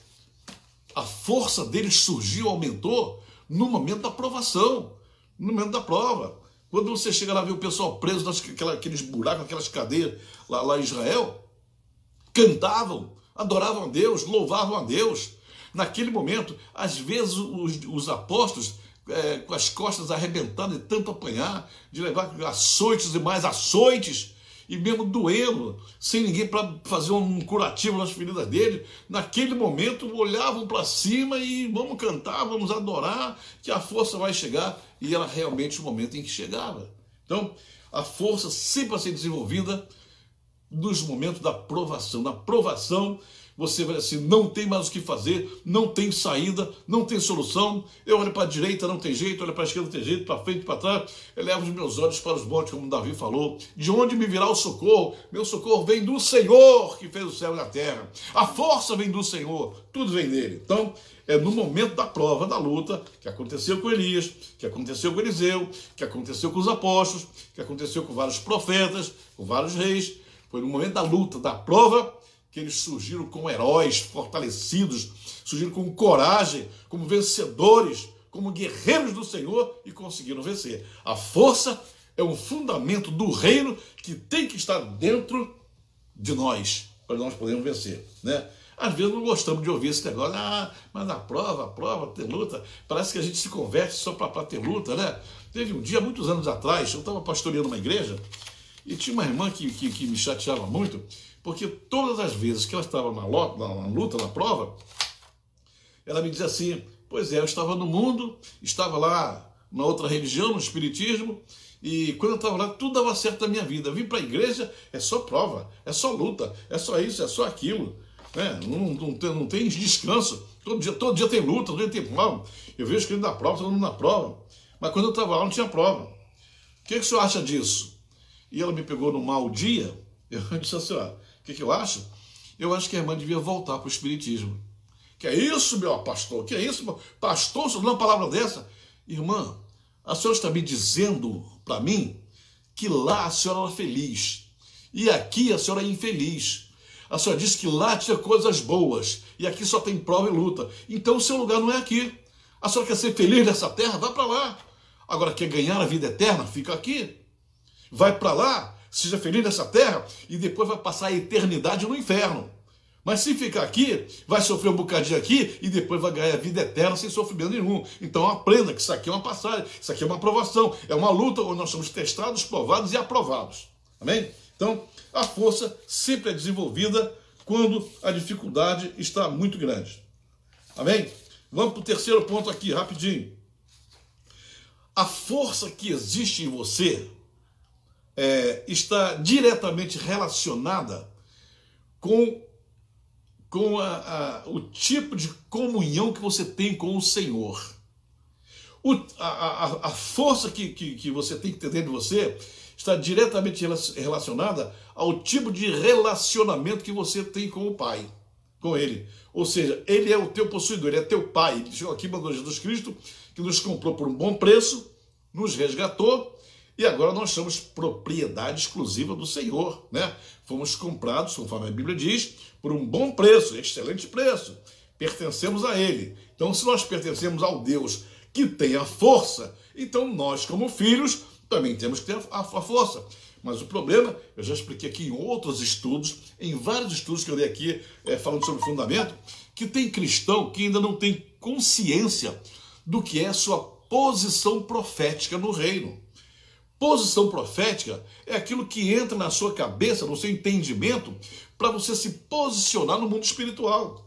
a força deles surgiu, aumentou no momento da provação, no momento da prova. Quando você chega lá e vê o pessoal preso naqueles buracos, aquelas cadeias lá em Israel, cantavam, adoravam a Deus, louvavam a Deus. Naquele momento, às vezes os apóstolos, com as costas arrebentadas de tanto apanhar, de levar açoites e mais açoites, e mesmo doendo, sem ninguém para fazer um curativo nas feridas dele, naquele momento olhavam para cima e vamos cantar, vamos adorar, que a força vai chegar, e era realmente o momento em que chegava. Então, a força sempre vai ser desenvolvida nos momentos da provação. Na provação, você vai assim, não tem mais o que fazer, não tem saída, não tem solução. Eu olho para a direita, não tem jeito, olho para a esquerda, não tem jeito, para frente, para trás. Eu levo os meus olhos para os montes, como Davi falou. De onde me virá o socorro? Meu socorro vem do Senhor, que fez o céu e a terra. A força vem do Senhor, tudo vem dele. Então, é no momento da prova, da luta, que aconteceu com Elias, que aconteceu com Eliseu, que aconteceu com os apóstolos, que aconteceu com vários profetas, com vários reis. Foi no momento da luta, da prova, que eles surgiram como heróis fortalecidos, surgiram com coragem, como vencedores, como guerreiros do Senhor e conseguiram vencer. A força é um fundamento do reino que tem que estar dentro de nós, para nós podermos vencer, né? Às vezes não gostamos de ouvir esse negócio, mas a prova, ter luta, parece que a gente se converte só para ter luta, né? Teve um dia, muitos anos atrás, eu estava pastoreando uma igreja, e tinha uma irmã que me chateava muito, porque todas as vezes que ela estava na luta, na prova, ela me dizia assim, pois é, eu estava no mundo, estava lá na outra religião, no espiritismo, e quando eu estava lá, tudo dava certo na minha vida. Eu vim para a igreja, é só prova, é só luta, é só isso, é só aquilo. Né? Não tem descanso, todo dia tem luta, todo dia tem prova. Eu vejo que ele dá prova, todo mundo na prova. Mas quando eu estava lá, não tinha prova. O que o senhor acha disso? E ela me pegou no mau dia, eu disse assim, ó, o que eu acho? Eu acho que a irmã devia voltar para o espiritismo. Que é isso, meu pastor? Que é isso, meu pastor? Você não uma palavra dessa? Irmã, a senhora está me dizendo para mim que lá a senhora era feliz e aqui a senhora é infeliz. A senhora disse que lá tinha coisas boas e aqui só tem prova e luta. Então o seu lugar não é aqui. A senhora quer ser feliz nessa terra? Vá para lá. Agora, quer ganhar a vida eterna? Fica aqui. Vai para lá, seja feliz nessa terra e depois vai passar a eternidade no inferno. Mas se ficar aqui, vai sofrer um bocadinho aqui e depois vai ganhar a vida eterna sem sofrimento nenhum. Então aprenda que isso aqui é uma passagem, isso aqui é uma aprovação, é uma luta onde nós somos testados, provados e aprovados. Amém? Então, a força sempre é desenvolvida quando a dificuldade está muito grande. Amém? Vamos para o terceiro ponto aqui, rapidinho. A força que existe em você está diretamente relacionada com o tipo de comunhão que você tem com o Senhor. A força que você tem que ter dentro de você está diretamente relacionada ao tipo de relacionamento que você tem com o Pai, com Ele. Ou seja, Ele é o teu possuidor, Ele é teu Pai. Ele chegou aqui, mandou Jesus Cristo, que nos comprou por um bom preço, nos resgatou, e agora nós somos propriedade exclusiva do Senhor, né? Fomos comprados, conforme a Bíblia diz, por um bom preço, excelente preço. Pertencemos a Ele. Então, se nós pertencemos ao Deus que tem a força, então nós, como filhos, também temos que ter a força. Mas o problema, eu já expliquei aqui em outros estudos, em vários estudos que eu dei aqui, falando sobre fundamento, que tem cristão que ainda não tem consciência do que é a sua posição profética no reino. Posição profética é aquilo que entra na sua cabeça, no seu entendimento, para você se posicionar no mundo espiritual.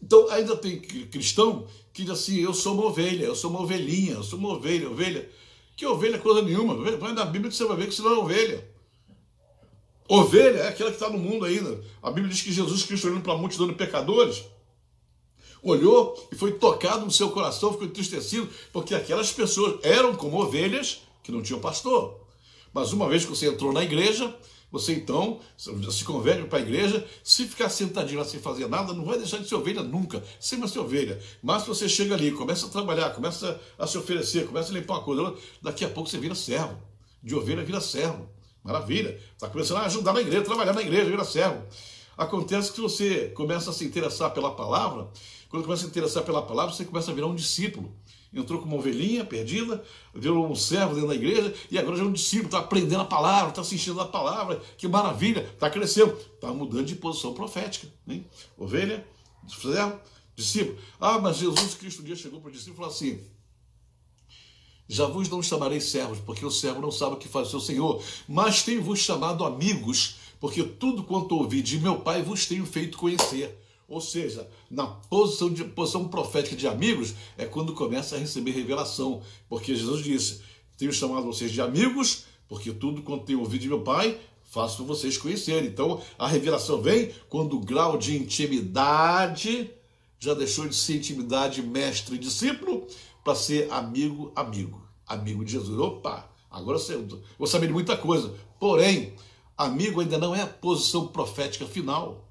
Então, ainda tem cristão que diz assim, eu sou uma ovelha, eu sou uma ovelhinha, eu sou uma ovelha. Que ovelha é coisa nenhuma. Vai na Bíblia que você vai ver que isso não é ovelha. Ovelha é aquela que está no mundo ainda. A Bíblia diz que Jesus Cristo, olhando para a multidão de pecadores, olhou e foi tocado no seu coração, ficou entristecido, porque aquelas pessoas eram como ovelhas que não tinham pastor. Mas uma vez que você entrou na igreja, você então se converte para a igreja, se ficar sentadinho lá sem fazer nada, não vai deixar de ser ovelha nunca, sempre vai ser ovelha. Mas se você chega ali, começa a trabalhar, começa a se oferecer, começa a limpar uma coisa, daqui a pouco você vira servo. De ovelha vira servo. Maravilha. Está começando a ajudar na igreja, trabalhar na igreja, vira servo. Acontece que você começa a se interessar pela palavra, quando começa a se interessar pela palavra, você começa a virar um discípulo. Entrou como uma ovelhinha perdida, virou um servo dentro da igreja e agora já é um discípulo, está aprendendo a palavra, está se enchendo da palavra, que maravilha, está crescendo, está mudando de posição profética. Hein? Ovelha, servo, discípulo. Ah, mas Jesus Cristo um dia chegou para o discípulo e falou assim, já vos não chamarei servos, porque o servo não sabe o que faz o seu Senhor, mas tenho vos chamado amigos, porque tudo quanto ouvi de meu Pai vos tenho feito conhecer. Ou seja, na posição profética de amigos é quando começa a receber revelação. Porque Jesus disse, tenho chamado vocês de amigos, porque tudo quanto tenho ouvido de meu Pai, faço vocês conhecerem. Então, a revelação vem quando o grau de intimidade já deixou de ser intimidade mestre e discípulo para ser amigo de Jesus. Opa, agora eu vou saber de muita coisa. Porém, amigo ainda não é a posição profética final.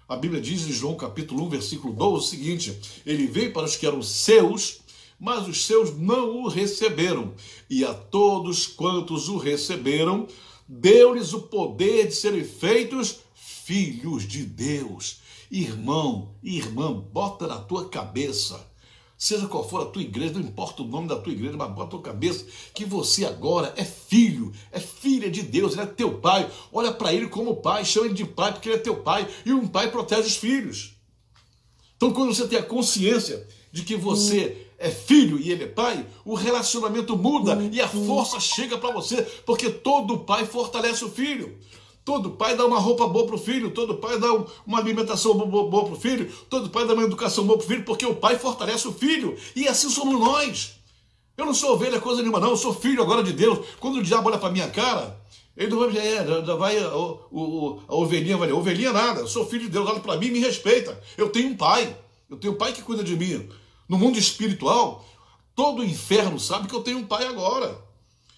A Bíblia diz em João capítulo 1, versículo 12, o seguinte, ele veio para os que eram seus, mas os seus não o receberam. E a todos quantos o receberam, deu-lhes o poder de serem feitos filhos de Deus. Irmão, irmã, bota na tua cabeça, seja qual for a tua igreja, não importa o nome da tua igreja, mas bota na tua cabeça que você agora é filho, é filha de Deus, ele é teu pai. Olha para ele como pai, chama ele de pai porque ele é teu pai, e um pai protege os filhos. Então quando você tem a consciência de que você é filho e ele é pai, o relacionamento muda e a força chega para você, porque todo pai fortalece o filho. Todo pai dá uma roupa boa para o filho, todo pai dá uma alimentação boa para o filho, todo pai dá uma educação boa para o filho, porque o pai fortalece o filho. E assim somos nós. Eu não sou ovelha coisa nenhuma não, eu sou filho agora de Deus. Quando o diabo olha para a minha cara, ele não vai, a ovelhinha vai dizer, ovelhinha nada, eu sou filho de Deus, olha para mim e me respeita. Eu tenho um pai que cuida de mim. No mundo espiritual, todo o inferno sabe que eu tenho um pai agora.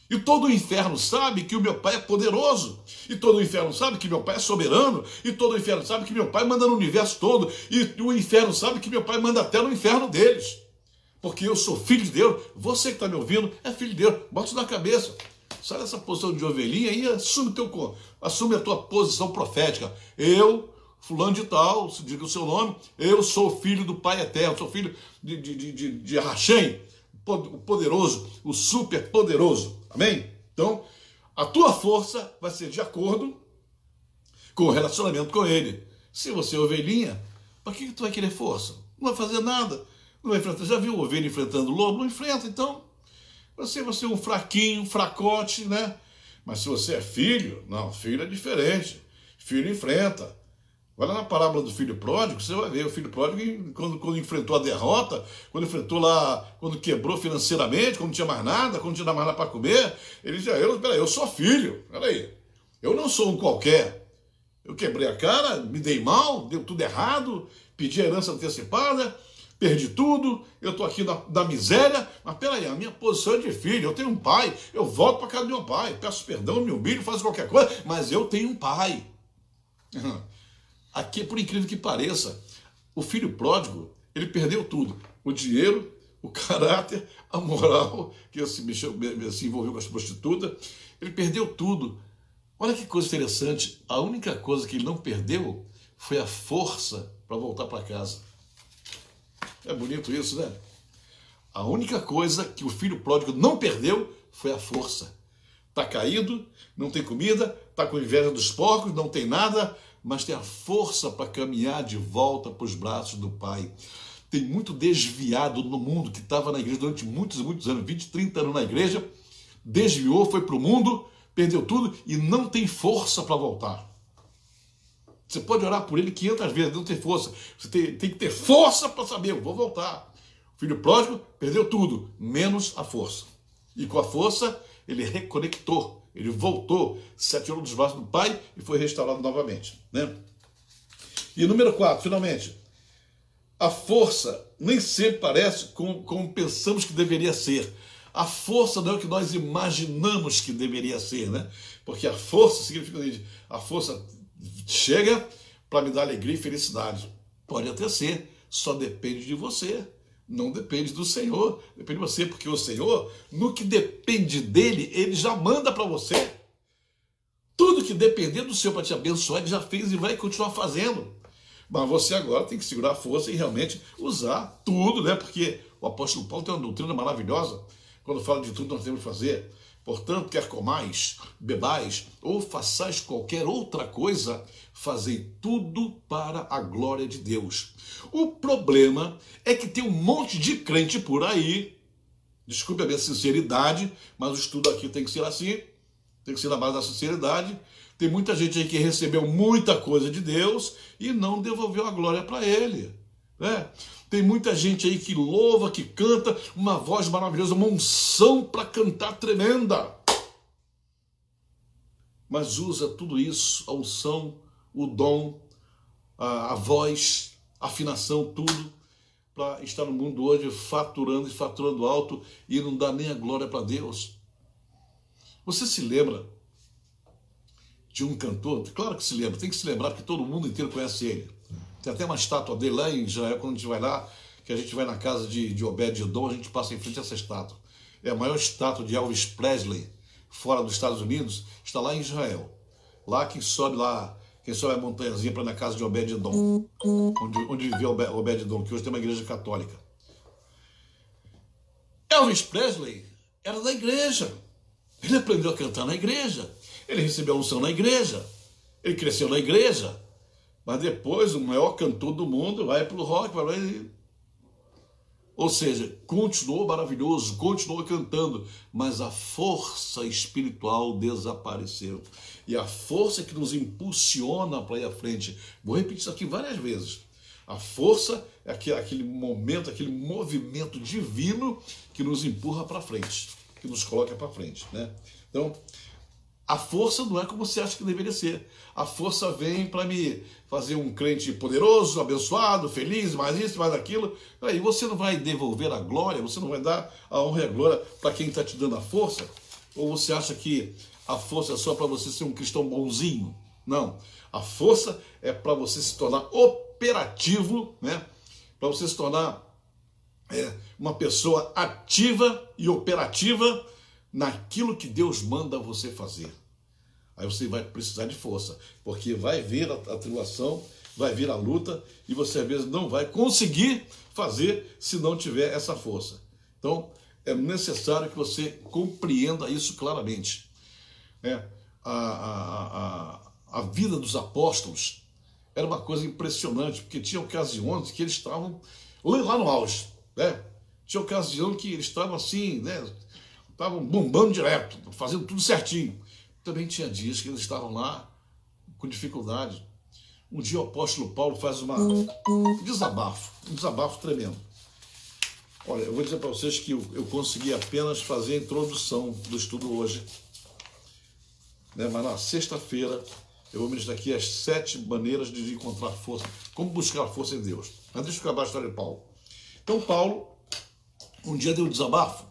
E todo o inferno sabe que o meu pai é poderoso. E todo o inferno sabe que meu pai é soberano. E todo o inferno sabe que meu pai manda no universo todo. E o inferno sabe que meu pai manda até no inferno deles. Porque eu sou filho de Deus. Você que está me ouvindo é filho de Deus. Bota isso na cabeça. Sai dessa posição de ovelhinha e assume a tua posição profética. Eu, fulano de tal, se diga o seu nome, eu sou filho do Pai Eterno, sou filho de Hashem, o poderoso, o super poderoso. Amém? Então, a tua força vai ser de acordo com o relacionamento com ele. Se você é ovelhinha, para que tu vai querer força? Não vai fazer nada. Não vai enfrentar. Já viu ovelha enfrentando lobo? Não enfrenta, então. Você vai ser um fraquinho, um fracote, né? Mas se você é filho, não, filho é diferente. Filho enfrenta. Olha na parábola do filho pródigo, você vai ver o filho pródigo quando enfrentou a derrota, quando enfrentou lá, quando quebrou financeiramente, quando não tinha mais nada, quando não tinha mais nada para comer, ele dizia, peraí, eu sou filho, peraí, eu não sou um qualquer. Eu quebrei a cara, me dei mal, deu tudo errado, pedi a herança antecipada, perdi tudo, eu estou aqui da miséria, mas peraí, a minha posição é de filho, eu tenho um pai, eu volto para casa do meu pai, peço perdão, me humilho, faço qualquer coisa, mas eu tenho um pai. Aqui, por incrível que pareça, o filho pródigo, ele perdeu tudo. O dinheiro, o caráter, a moral, que se envolveu com as prostitutas, ele perdeu tudo. Olha que coisa interessante, a única coisa que ele não perdeu foi a força para voltar para casa. É bonito isso, né? A única coisa que o filho pródigo não perdeu foi a força. Está caído, não tem comida, está com inveja dos porcos, não tem nada, mas tem a força para caminhar de volta para os braços do Pai. Tem muito desviado no mundo que estava na igreja durante muitos e muitos anos, 20, 30 anos na igreja, desviou, foi para o mundo, perdeu tudo e não tem força para voltar. Você pode orar por ele 500 vezes, não tem força. Você tem que ter força para saber, eu vou voltar. O filho pródigo perdeu tudo, menos a força. E com a força, ele reconectou, ele voltou, se atirou dos braços do Pai e foi restaurado novamente. Né? E número 4, finalmente, a força nem sempre parece como pensamos que deveria ser. A força não é o que nós imaginamos que deveria ser, né? Porque a força significa a força chega para me dar alegria e felicidade. Pode até ser, só depende de você. Não depende do Senhor, depende de você, porque o Senhor, no que depende dele, ele já manda para você. Tudo que depender do Senhor para te abençoar, ele já fez e vai continuar fazendo. Mas você agora tem que segurar a força e realmente usar tudo, né? Porque o apóstolo Paulo tem uma doutrina maravilhosa, quando fala de tudo que nós temos que fazer. Portanto, quer comais, bebais ou façais qualquer outra coisa, fazei tudo para a glória de Deus. O problema é que tem um monte de crente por aí, desculpe a minha sinceridade, mas o estudo aqui tem que ser assim, tem que ser na base da sinceridade. Tem muita gente aí que recebeu muita coisa de Deus e não devolveu a glória para ele, né? Tem muita gente aí que louva, que canta, uma voz maravilhosa, uma unção para cantar tremenda. Mas usa tudo isso, a unção, o dom, a voz, a afinação, tudo, para estar no mundo hoje faturando e faturando alto e não dá nem a glória para Deus. Você se lembra de um cantor? Claro que se lembra, tem que se lembrar porque todo mundo inteiro conhece ele. Tem até uma estátua dele lá em Israel, quando a gente vai lá, que a gente vai na casa de Obed-Edom, a gente passa em frente a essa estátua. É a maior estátua de Elvis Presley, fora dos Estados Unidos, está lá em Israel. Lá quem sobe a montanhazinha para ir na casa de Obed-Edom, onde viveu Obed-Edom, que hoje tem uma igreja católica. Elvis Presley era da igreja. Ele aprendeu a cantar na igreja. Ele recebeu a unção na igreja. Ele cresceu na igreja. Mas depois o maior cantor do mundo vai para o rock. Ou seja, continuou maravilhoso, continuou cantando, mas a força espiritual desapareceu. E a força que nos impulsiona para ir à frente. Vou repetir isso aqui várias vezes. A força é aquele momento, aquele movimento divino que nos empurra para frente, que nos coloca para frente, né? Então, a força não é como você acha que deveria ser. A força vem para me fazer um crente poderoso, abençoado, feliz, mais isso, mais aquilo. Aí você não vai devolver a glória, você não vai dar a honra e a glória para quem está te dando a força? Ou você acha que a força é só para você ser um cristão bonzinho? Não. A força é para você se tornar operativo, né? Para você se tornar uma pessoa ativa e operativa naquilo que Deus manda você fazer. Aí você vai precisar de força, porque vai vir a tribulação, vai vir a luta, e você às vezes não vai conseguir fazer se não tiver essa força. Então, é necessário que você compreenda isso claramente. A vida dos apóstolos era uma coisa impressionante, porque tinha ocasiões que eles estavam lá no auge, né? Tinha ocasião que eles estavam assim, né? Estavam bombando direto, fazendo tudo certinho. Também tinha dias que eles estavam lá com dificuldade. Um dia o apóstolo Paulo faz um desabafo tremendo. Olha, eu vou dizer para vocês que eu consegui apenas fazer a introdução do estudo hoje, né? Mas na sexta-feira eu vou ministrar aqui as 7 maneiras de encontrar força, como buscar força em Deus. Mas deixa eu acabar a história de Paulo. Então Paulo, um dia deu um desabafo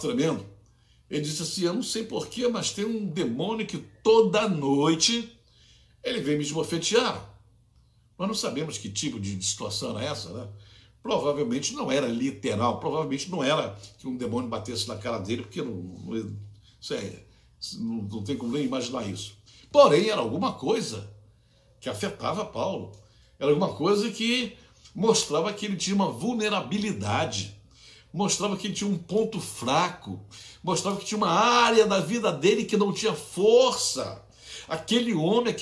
tremendo. Ele disse assim, eu não sei porquê, mas tem um demônio que toda noite ele vem me esbofetear. Nós não sabemos que tipo de situação era essa, né? Provavelmente não era literal, provavelmente não era que um demônio batesse na cara dele, porque não tem como nem imaginar isso. Porém, era alguma coisa que afetava Paulo. Era alguma coisa que mostrava que ele tinha uma vulnerabilidade, mostrava que ele tinha um ponto fraco, mostrava que tinha uma área da vida dele que não tinha força. Aquele homem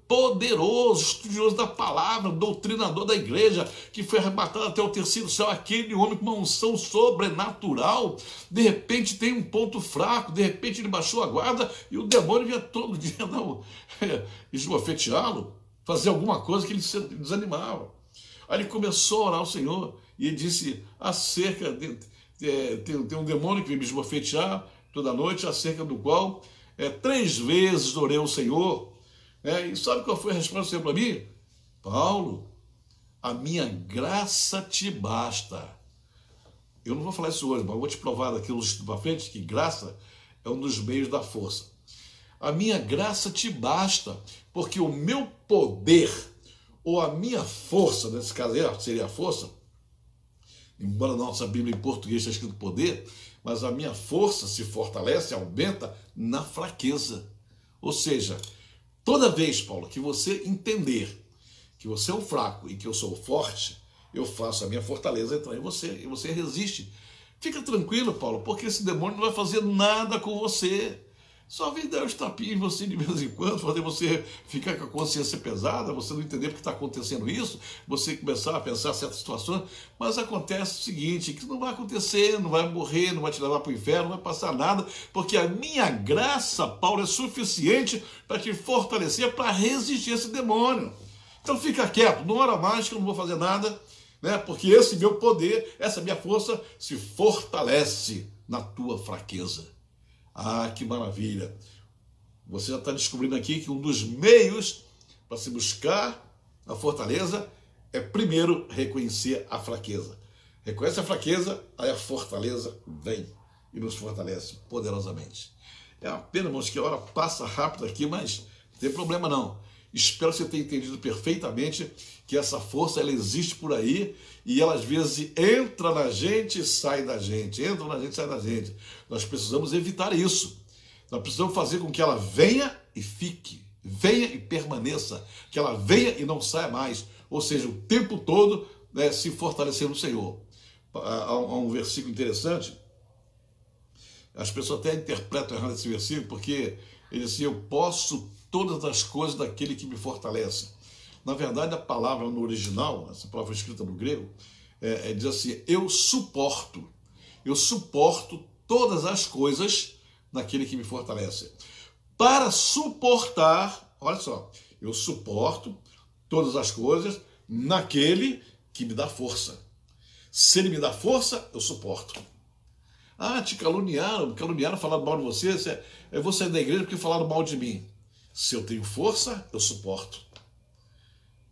poderoso, estudioso da palavra, doutrinador da igreja, que foi arrebatado até o terceiro céu, aquele homem com uma unção sobrenatural, de repente tem um ponto fraco, de repente ele baixou a guarda e o demônio vinha todo dia esbofeteá-lo, fazer alguma coisa que ele se desanimava. Aí ele começou a orar ao Senhor e ele disse, tem um demônio que vem me esbofetear toda noite, acerca do qual 3 vezes orei ao Senhor. E sabe qual foi a resposta do Senhor para mim? Paulo, a minha graça te basta. Eu não vou falar isso hoje, mas eu vou te provar daqui para frente que graça é um dos meios da força. A minha graça te basta, porque o meu poder, ou a minha força, nesse caso seria a força, embora na nossa Bíblia em português está escrito poder, mas a minha força se fortalece, aumenta na fraqueza. Ou seja, toda vez, Paulo, que você entender que você é um fraco e que eu sou forte, eu faço a minha fortaleza entrar em você e você resiste. Fica tranquilo, Paulo, porque esse demônio não vai fazer nada com você. Só vem dar uns tapinhos em você de vez em quando, fazer você ficar com a consciência pesada, você não entender porque está acontecendo isso, você começar a pensar certas situações, mas acontece o seguinte, que não vai acontecer, não vai morrer, não vai te levar para o inferno, não vai passar nada, porque a minha graça, Paulo, é suficiente para te fortalecer, para resistir a esse demônio. Então fica quieto, não ora mais que eu não vou fazer nada, né? Porque esse meu poder, essa minha força se fortalece na tua fraqueza. Ah, que maravilha! Você já está descobrindo aqui que um dos meios para se buscar a fortaleza é primeiro reconhecer a fraqueza. Reconhece a fraqueza, aí a fortaleza vem e nos fortalece poderosamente. É uma pena, irmãos, que a hora passa rápido aqui, mas não tem problema não. Espero que você tenha entendido perfeitamente que essa força ela existe por aí e ela às vezes entra na gente e sai da gente, entra na gente e sai da gente. Nós precisamos evitar isso. Nós precisamos fazer com que ela venha e fique, venha e permaneça, que ela venha e não saia mais, ou seja, o tempo todo, né, se fortalecer no Senhor. Há um versículo interessante, as pessoas até interpretam errado esse versículo, porque ele diz assim, eu posso todas as coisas daquele que me fortalece. Na verdade, a palavra no original, essa palavra escrita no grego, diz assim, eu suporto todas as coisas naquele que me fortalece. Para suportar, olha só, eu suporto todas as coisas naquele que me dá força. Se ele me dá força, eu suporto. Ah, te caluniaram, falaram mal de você, eu vou sair da igreja porque falaram mal de mim. Se eu tenho força, eu suporto.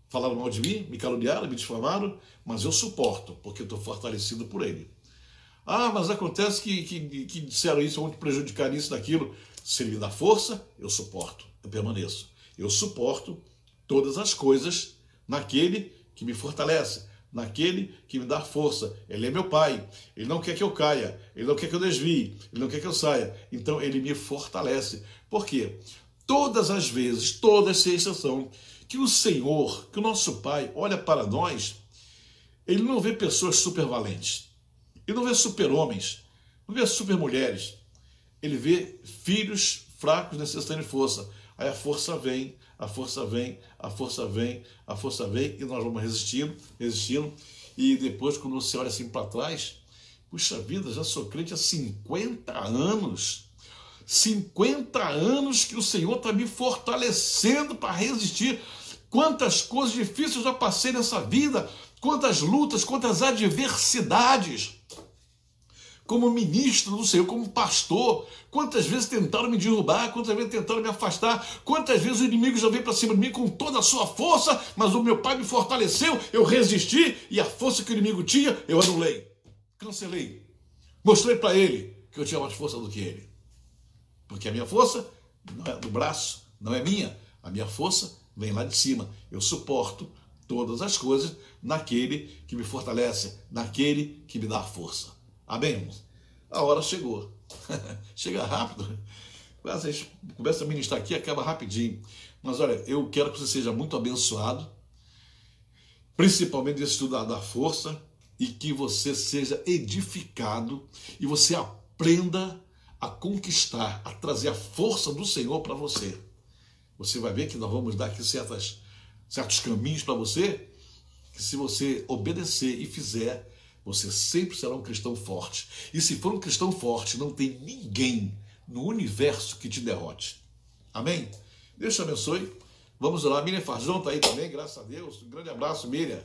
Falaram mal de mim, me caluniaram, me difamaram, mas eu suporto, porque eu estou fortalecido por ele. Ah, mas acontece que disseram isso, vão te prejudicar nisso, daquilo. Se ele me dá força, eu suporto, eu permaneço. Eu suporto todas as coisas naquele que me fortalece. naquele que me dá força. Ele é meu Pai, Ele não quer que eu caia, Ele não quer que eu desvie, Ele não quer que eu saia. Então Ele me fortalece. Por quê? Todas as vezes, todas sem exceção, que o Senhor, que o nosso Pai olha para nós, Ele não vê pessoas super valentes, Ele não vê super-homens, não vê super-mulheres, Ele vê filhos fracos necessitando de força. Aí a força vem, a força vem, a força vem, a força vem, e nós vamos resistindo, resistindo, e depois quando você olha assim para trás, puxa vida, já sou crente há 50 anos, 50 anos que o Senhor está me fortalecendo para resistir. Quantas coisas difíceis eu já passei nessa vida, quantas lutas, quantas adversidades. Como ministro do Senhor, como pastor, quantas vezes tentaram me derrubar, quantas vezes tentaram me afastar, quantas vezes o inimigo já veio para cima de mim com toda a sua força, mas o meu Pai me fortaleceu, eu resisti, e a força que o inimigo tinha, eu anulei, cancelei, mostrei para ele que eu tinha mais força do que ele. Porque a minha força não é do braço, não é minha. A minha força vem lá de cima. Eu suporto todas as coisas naquele que me fortalece, naquele que me dá força. Amém, irmãos? A hora chegou. Chega rápido. A gente começa a ministrar aqui, acaba rapidinho. Mas olha, eu quero que você seja muito abençoado, principalmente desse estudo da força, e que você seja edificado e você aprenda a conquistar, a trazer a força do Senhor para você. Você vai ver que nós vamos dar aqui certos caminhos para você, que se você obedecer e fizer, você sempre será um cristão forte. E se for um cristão forte, não tem ninguém no universo que te derrote. Amém? Deus te abençoe. Vamos lá. Miriam Farzão está aí também, graças a Deus. Um grande abraço, Miriam.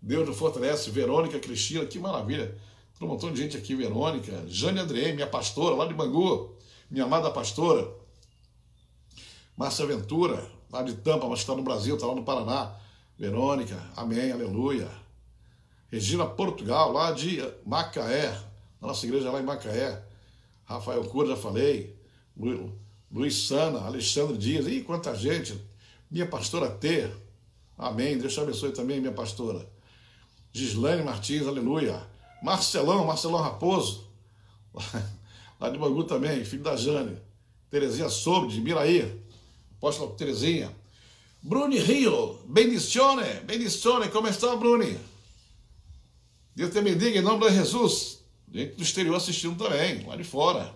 Deus nos fortalece. Verônica, Cristina, que maravilha. Tem um montão de gente aqui, Verônica. Jane Adrien, minha pastora, lá de Bangu. Minha amada pastora. Márcia Ventura, lá de Tampa, mas está no Brasil, está lá no Paraná. Verônica, amém, aleluia. Regina Portugal, lá de Macaé, nossa igreja lá em Macaé. Rafael Cura, já falei. Luiz Sana, Alexandre Dias, ih, quanta gente. Minha pastora T, amém, Deus te abençoe também, minha pastora. Gislaine Martins, aleluia. Marcelão Raposo, lá de Bangu também, filho da Jane. Terezinha Sobre, de Miraí, apóstola Terezinha. Bruni Rio, benedizione, como está, Bruni? Deus te bendiga em nome de Jesus. Gente do exterior assistindo também, lá de fora.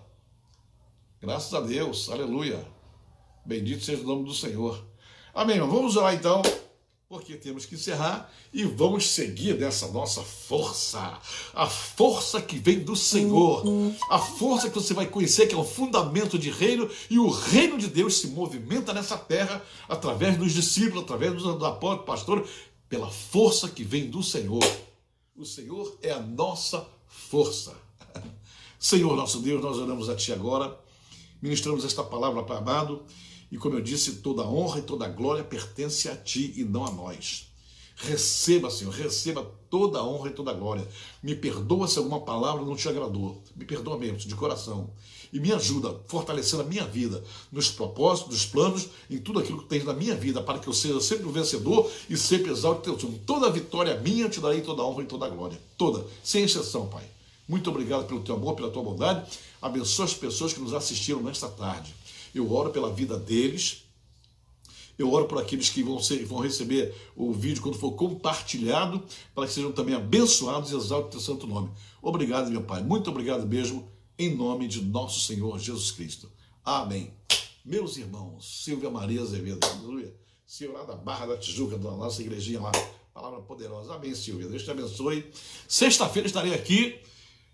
Graças a Deus, aleluia. Bendito seja o nome do Senhor. Amém, irmão. Vamos lá então, porque temos que encerrar e vamos seguir dessa nossa força. A força que vem do Senhor. A força que você vai conhecer, que é o fundamento de reino, e o reino de Deus se movimenta nessa terra através dos discípulos, através dos apóstolos, pastores, pela força que vem do Senhor. O Senhor é a nossa força. Senhor, nosso Deus, nós oramos a Ti agora, ministramos esta palavra para amado, e como eu disse, toda a honra e toda a glória pertence a Ti e não a nós. Receba, Senhor, receba toda a honra e toda a glória. Me perdoa se alguma palavra não te agradou. Me perdoa mesmo, de coração. E me ajuda, fortalecendo a minha vida, nos propósitos, nos planos, em tudo aquilo que tens na minha vida, para que eu seja sempre o vencedor e sempre exalte o teu nome. Toda vitória minha, eu te darei toda a honra e toda a glória. Toda, sem exceção, Pai. Muito obrigado pelo teu amor, pela tua bondade. Abençoa as pessoas que nos assistiram nesta tarde. Eu oro pela vida deles. Eu oro por aqueles que vão receber o vídeo quando for compartilhado, para que sejam também abençoados e exaltem o teu santo nome. Obrigado, meu Pai. Muito obrigado mesmo, em nome de nosso Senhor Jesus Cristo. Amém. Meus irmãos, Silvia Maria Azevedo, aleluia. Silvia lá da Barra da Tijuca, da nossa igrejinha lá. Palavra poderosa. Amém, Silvia. Deus te abençoe. Sexta-feira estarei aqui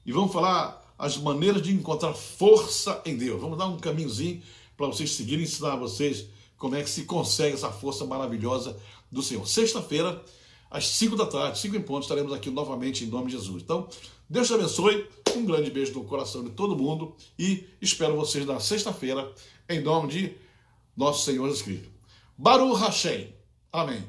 e vamos falar as maneiras de encontrar força em Deus. Vamos dar um caminhozinho para vocês seguirem, ensinar a vocês como é que se consegue essa força maravilhosa do Senhor. Sexta-feira, às 5 da tarde, 5 em ponto, estaremos aqui novamente em nome de Jesus. Então, Deus te abençoe, um grande beijo no coração de todo mundo e espero vocês na sexta-feira, em nome de nosso Senhor Jesus Cristo. Baruch Hashem. Amém.